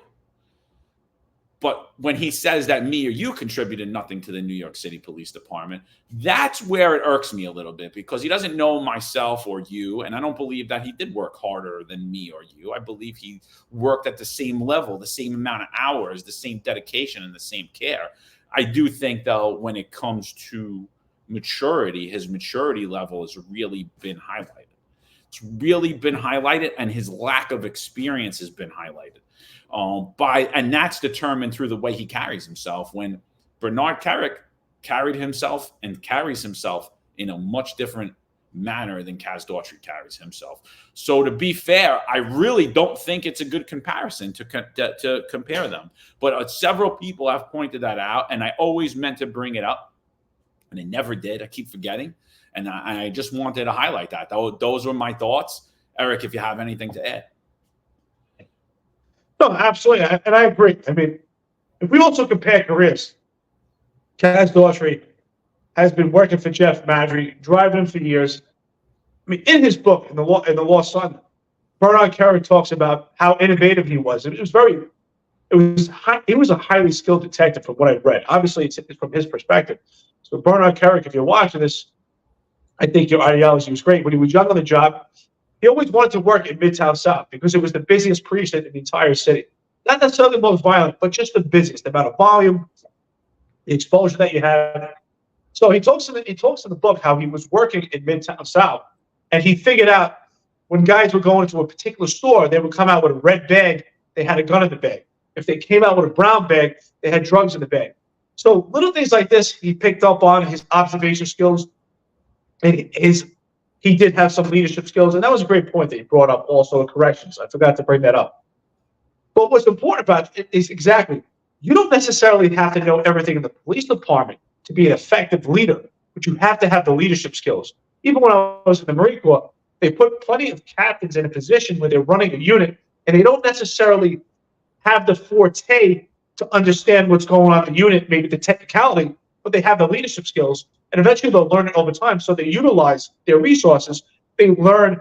But when he says that me or you contributed nothing to the New York City Police Department, that's where it irks me a little bit, because he doesn't know myself or you, and I don't believe that he did work harder than me or you. I believe he worked at the same level, the same amount of hours, the same dedication, and the same care. I do think, though, when it comes to maturity, his maturity level has really been highlighted. It's really been highlighted, and his lack of experience has been highlighted. And that's determined through the way he carries himself, when Bernard Kerik carried himself and carries himself in a much different manner than Kaz Daughtry carries himself. So, to be fair, I really don't think it's a good comparison to compare them. But several people have pointed that out, and I always meant to bring it up, and I never did. I keep forgetting, and I just wanted to highlight that. Those were my thoughts. Eric, if you have anything to add. No, absolutely. And I agree. I mean, if we also compare careers, Kaz Daughtry has been working for Jeff Madry, driving him for years. I mean, in his book, in the Lost Son, Bernard Kerik talks about how innovative he was. He was a highly skilled detective, from what I've read. Obviously, it's from his perspective. So Bernard Kerik, if you're watching this, I think your ideology was great. When he was young on the job, he always wanted to work in Midtown South because it was the busiest precinct in the entire city. Not necessarily the most violent, but just the busiest. The amount of volume, the exposure that you have. So he talks in the book how he was working in Midtown South, and he figured out when guys were going to a particular store, they would come out with a red bag, they had a gun in the bag. If they came out with a brown bag, they had drugs in the bag. So little things like this, he picked up on his observation skills, and he did have some leadership skills, and that was a great point that he brought up also in corrections. I forgot to bring that up. But what's important about it is exactly, you don't necessarily have to know everything in the police department to be an effective leader, but you have to have the leadership skills. Even when I was in the Marine Corps, they put plenty of captains in a position where they're running a unit, and they don't necessarily have the forte to understand what's going on in the unit, maybe the technicality, but they have the leadership skills. And eventually they'll learn it over time. So they utilize their resources. They learn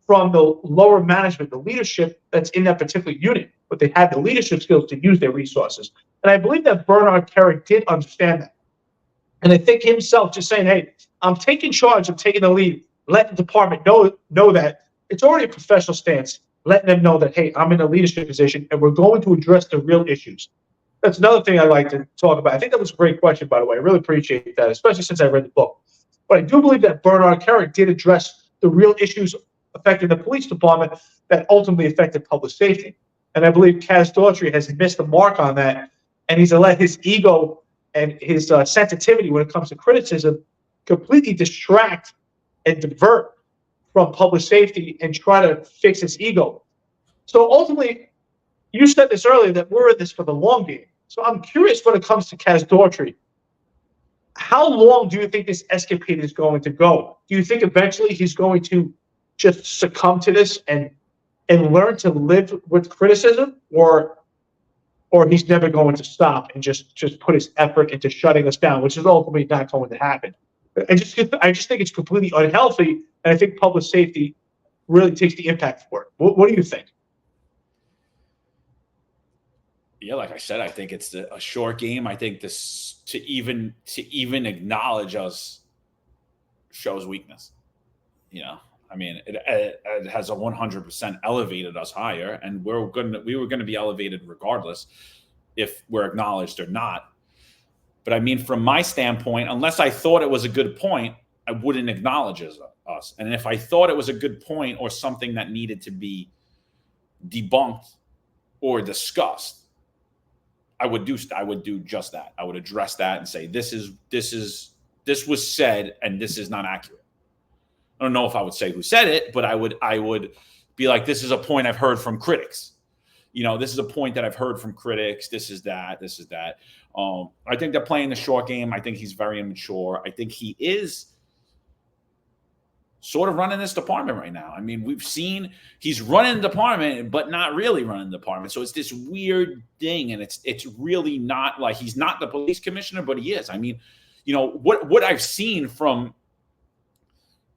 from the lower management, the leadership that's in that particular unit. but they had the leadership skills to use their resources. And I believe that Bernard Kerik did understand that. And I think himself just saying, hey, I'm taking charge, I'm taking the lead, let the department know that it's already a professional stance, letting them know that, hey, I'm in a leadership position and we're going to address the real issues. That's another thing I'd like to talk about. I think that was a great question, by the way. I really appreciate that, especially since I read the book. But I do believe that Bernard Kerik did address the real issues affecting the police department that ultimately affected public safety. And I believe Kaz Daughtry has missed the mark on that, and he's let his ego and his sensitivity when it comes to criticism completely distract and divert from public safety and try to fix his ego. So ultimately, you said this earlier that we're in this for the long game. So I'm curious when it comes to Kaz Daughtry, how long do you think this escapade is going to go? Do you think eventually he's going to just succumb to this and learn to live with criticism, or he's never going to stop and just put his effort into shutting us down, which is ultimately not going to happen? I just think it's completely unhealthy, and I think public safety really takes the impact for it. What do you think? Yeah, like I said, I think it's a short game. I think this to even acknowledge us shows weakness. You know, I mean, it has a 100% elevated us higher, and we were going to be elevated regardless if we're acknowledged or not. But I mean, from my standpoint, unless I thought it was a good point, I wouldn't acknowledge us. And if I thought it was a good point or something that needed to be debunked or discussed, I would do just that. I would address that and say, this was said and this is not accurate. I don't know if I would say who said it, but I would be like, this is a point I've heard from critics. You know, this is a point that I've heard from critics. This is that. I think they're playing the short game. I think he's very immature. I think he is sort of running this department right now. I mean, we've seen he's running the department, but not really running the department. So it's this weird thing, and it's really not like he's not the police commissioner, but he is. I mean, you know, what I've seen from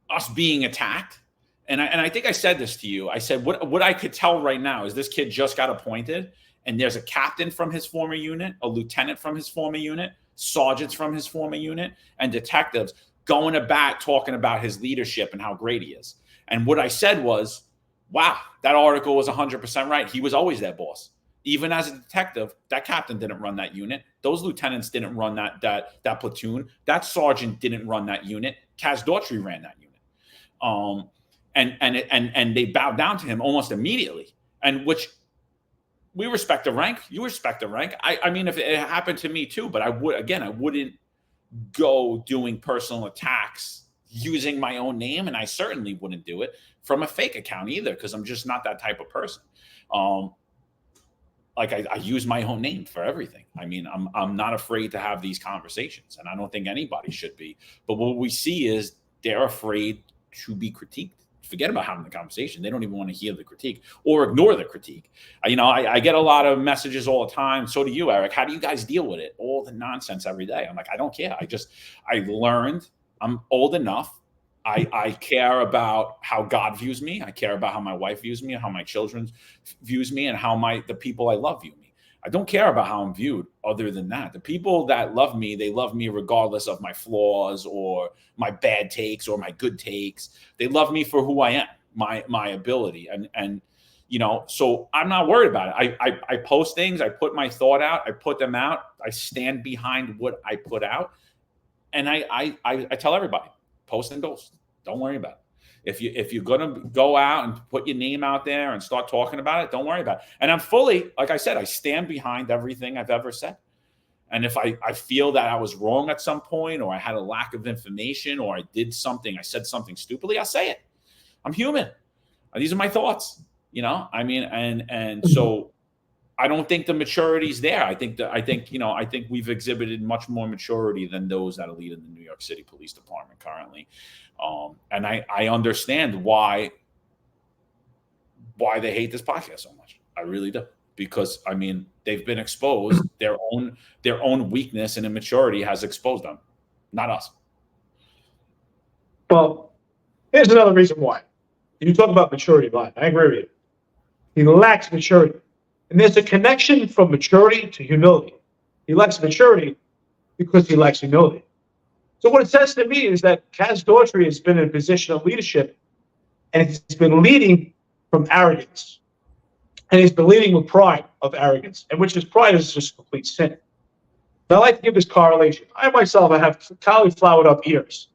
us being attacked, and I think I said this to you. I said what I could tell right now is this kid just got appointed, and there's a captain from his former unit, a lieutenant from his former unit, sergeants from his former unit, and detectives going to bat, talking about his leadership and how great he is. And what I said was, wow, that article was 100% right. He was always their boss. Even as a detective, that captain didn't run that unit. Those lieutenants didn't run that platoon. That sergeant didn't run that unit. Kaz Daughtry ran that unit. And they bowed down to him almost immediately. And which we respect the rank. You respect the rank. I mean, if it happened to me too, but I wouldn't go doing personal attacks using my own name, and I certainly wouldn't do it from a fake account either, because I'm just not that type of person. Like I use my own name for everything. I mean, I'm not afraid to have these conversations, and I don't think anybody should be. But what we see is they're afraid to be critiqued. Forget about having the conversation. They don't even want to hear the critique or ignore the critique. You know, I get a lot of messages all the time. So do you, Eric. How do you guys deal with it? All the nonsense every day. I'm like, I don't care. I learned. I'm old enough. I care about how God views me. I care about how my wife views me, how my children views me, and how the people I love view me. I don't care about how I'm viewed other than that. The people that love me, they love me regardless of my flaws or my bad takes or my good takes. They love me for who I am, my ability. And you know, so I'm not worried about it. I post things, I put my thought out, I put them out, I stand behind what I put out. And I tell everybody, post and ghost. Don't worry about it. If you're going to go out and put your name out there and start talking about it, don't worry about it. And I'm fully, like I said, I stand behind everything I've ever said. And if I feel that I was wrong at some point, or I had a lack of information, or I said something stupidly, I'll say it. I'm human. These are my thoughts, you know? I mean, and so I don't think the maturity's there. I think we've exhibited much more maturity than those that are leading the New York City Police Department currently. And I understand why they hate this podcast so much. I really do. Because I mean, they've been exposed. Their own weakness and immaturity has exposed them, not us. Well, here's another reason why. You talk about maturity, Glenn. I agree with you. He lacks maturity. And there's a connection from maturity to humility. He lacks maturity because he lacks humility. So what it says to me is that Kaz Daughtry has been in a position of leadership, and he's been leading from arrogance. And he's been leading with pride of arrogance, and which is pride is just complete sin. Now, I like to give this correlation. I myself, I have cauliflowered up ears.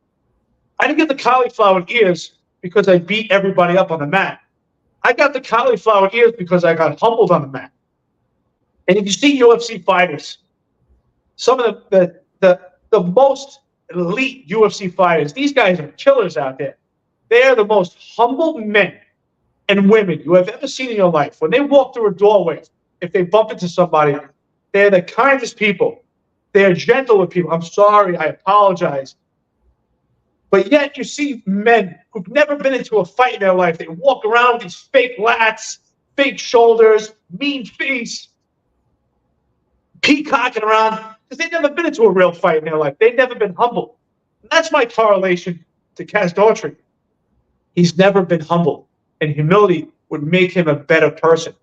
I didn't get the cauliflowered ears because I beat everybody up on the mat. I got the cauliflowered ears because I got humbled on the mat. And if you see UFC fighters, some of the most elite UFC fighters, these guys are killers out there. They are the most humble men and women you have ever seen in your life. When they walk through a doorway, if they bump into somebody, they're the kindest people. They're gentle with people. I'm sorry, I apologize. But yet you see men who've never been into a fight in their life. They walk around with these fake lats, fake shoulders, mean face, peacocking around, because they've never been into a real fight in their life. They've never been humble. And that's my correlation to Kaz Daughtry. He's never been humble, and humility would make him a better person.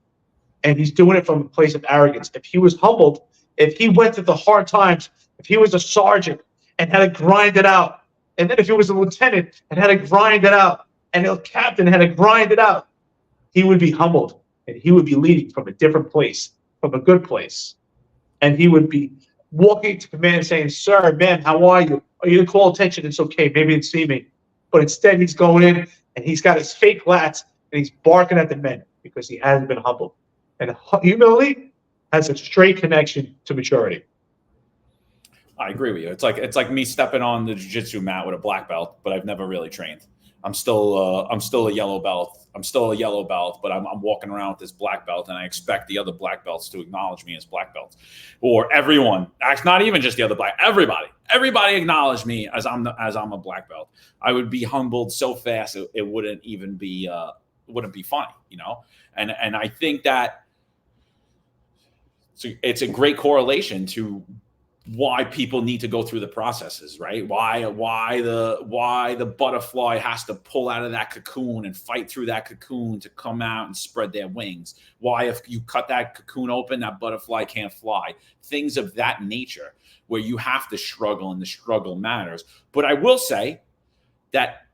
And he's doing it from a place of arrogance. If he was humbled, if he went through the hard times, if he was a sergeant and had to grind it out, and then if he was a lieutenant and had to grind it out, and a captain had to grind it out, he would be humbled, and he would be leading from a different place, from a good place. And he would be walking to command and saying, "Sir, man, how are you? Oh, you didn't call attention. It's okay. Maybe you didn't see me." But instead, he's going in, and he's got his fake lats, and he's barking at the men because he hasn't been humbled. And humility has a straight connection to maturity. I agree with you. It's like me stepping on the jiu-jitsu mat with a black belt, but I've never really trained. I'm still a yellow belt. I'm still a yellow belt, but I'm walking around with this black belt, and I expect the other black belts to acknowledge me as black belts, or everyone. Not even just the other black. Everybody acknowledge me as I'm a black belt. I would be humbled so fast it wouldn't even be funny, you know. And I think that it's a great correlation to why people need to go through the processes, right? Why the butterfly has to pull out of that cocoon and fight through that cocoon to come out and spread their wings. Why, if you cut that cocoon open, that butterfly can't fly. Things of that nature where you have to struggle, and the struggle matters. But I will say that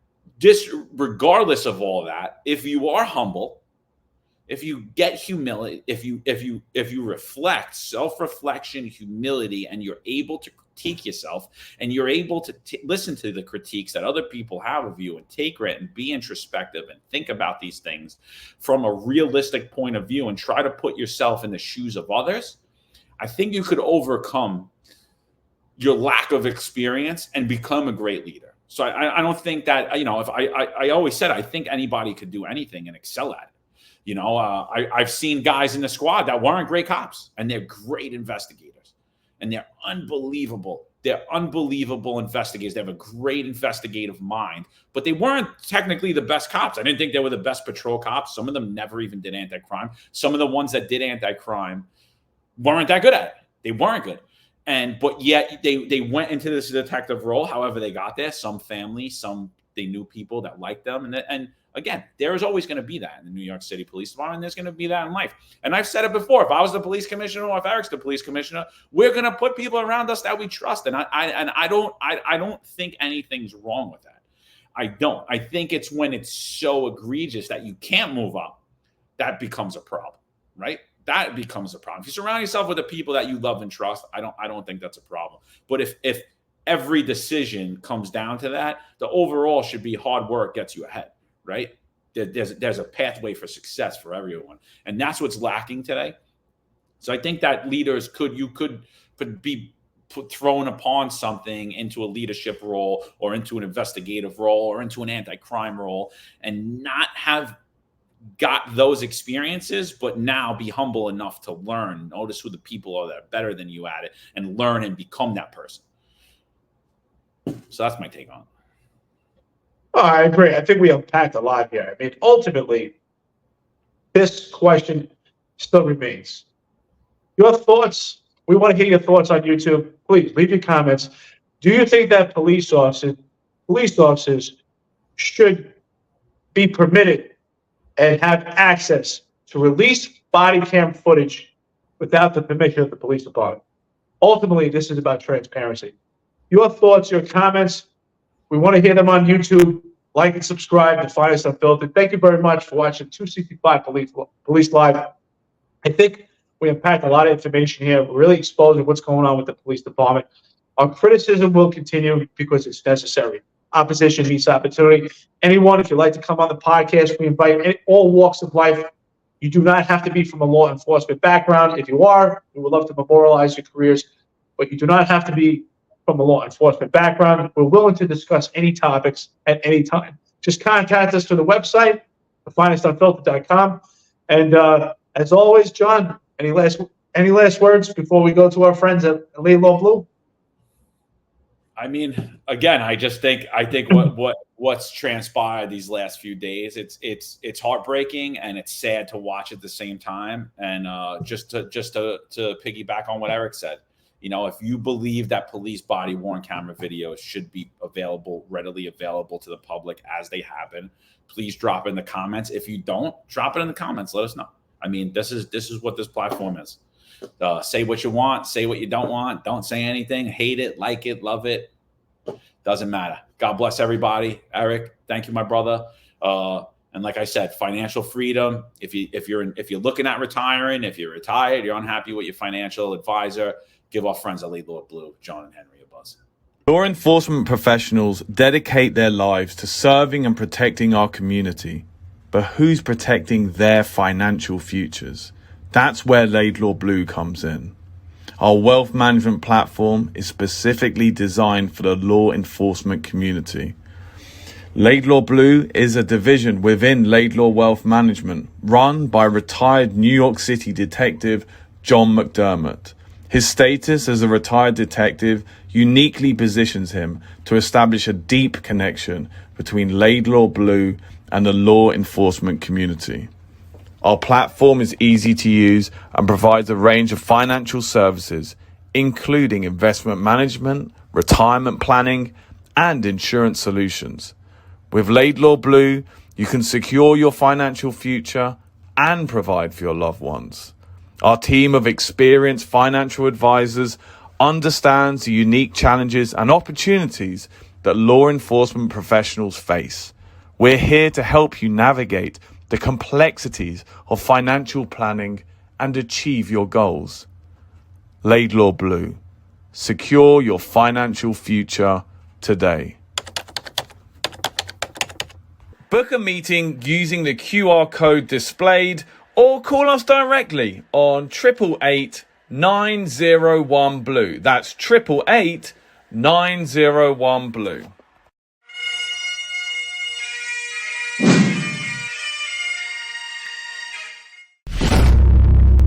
regardless of all that, if you are humble, if you get humility, if you reflect, self-reflection, humility, and you're able to critique yourself, and you're able to listen to the critiques that other people have of you, and take it and be introspective and think about these things from a realistic point of view, and try to put yourself in the shoes of others, I think you could overcome your lack of experience and become a great leader. So I don't think that, you know, if I always said, I think anybody could do anything and excel at it. You know, I've seen guys in the squad that weren't great cops, and they're great investigators, and they're unbelievable. They're unbelievable investigators. They have a great investigative mind, but they weren't technically the best cops. I didn't think they were the best patrol cops. Some of them never even did anti-crime. Some of the ones that did anti-crime weren't that good at it. They weren't good. But yet they went into this detective role. However they got there, some family, some they knew people that liked them, and again, there is always going to be that in the New York City Police Department, and there's going to be that in life. And I've said it before: if I was the police commissioner, or if Eric's the police commissioner, we're going to put people around us that we trust. And I don't think anything's wrong with that. I don't. I think it's when it's so egregious that you can't move up, that becomes a problem, right? That becomes a problem. If you surround yourself with the people that you love and trust, I don't think that's a problem. But if every decision comes down to that, the overall should be hard work gets you ahead. Right? There's a pathway for success for everyone. And that's what's lacking today. So I think that leaders could be thrown upon something, into a leadership role, or into an investigative role, or into an anti-crime role, and not have got those experiences, but now be humble enough to learn, notice who the people are that are better than you at it, and learn and become that person. So that's my take on it. Oh, I agree. I think we unpacked a lot here. I mean, ultimately, this question still remains. Your thoughts, we want to hear your thoughts on YouTube. Please leave your comments. Do you think that police officers should be permitted and have access to release body cam footage without the permission of the police department. Ultimately, this is about transparency. Your thoughts, your comments, we want to hear them on YouTube. Like and subscribe to Find Us Unfiltered. Thank you very much for watching 265 Police Live. I think we unpacked a lot of information here. We're really exposing what's going on with the police department. Our criticism will continue because it's necessary. Opposition meets opportunity. Anyone, if you'd like to come on the podcast, we invite all walks of life. You do not have to be from a law enforcement background. If you are, we would love to memorialize your careers, but you do not have to be from a law enforcement background. We're willing to discuss any topics at any time. Just contact us through the website, findustunfiltered.com. And as always, John, any last words before we go to our friends at Laidlaw Blue? I mean, again, I think what's transpired these last few days, it's heartbreaking and it's sad to watch at the same time. And just to piggyback on what Eric said, you know, if you believe that police body worn camera videos should be readily available to the public as they happen, please drop in the comments. If you don't, drop it in the comments. Let us know. I mean, this is what this platform is. Say what you want, say what you don't want. Don't say anything. Hate it, like it, love it. Doesn't matter. God bless everybody. Eric, thank you, my brother. And like I said, financial freedom. If you're looking at retiring, if you're retired, you're unhappy with your financial advisor, give our friends at Laidlaw Blue, John and Henry, a buzz. Law enforcement professionals dedicate their lives to serving and protecting our community. But who's protecting their financial futures? That's where Laidlaw Blue comes in. Our wealth management platform is specifically designed for the law enforcement community. Laidlaw Blue is a division within Laidlaw Wealth Management, run by retired New York City detective John McDermott. His status as a retired detective uniquely positions him to establish a deep connection between Laidlaw Blue and the law enforcement community. Our platform is easy to use and provides a range of financial services, including investment management, retirement planning, and insurance solutions. With Laidlaw Blue, you can secure your financial future and provide for your loved ones. Our team of experienced financial advisors understands the unique challenges and opportunities that law enforcement professionals face. We're here to help you navigate the complexities of financial planning and achieve your goals. Laidlaw Blue. Secure your financial future today. Book a meeting using the QR code displayed or call us directly on 888 901 Blue. That's 888 901 Blue.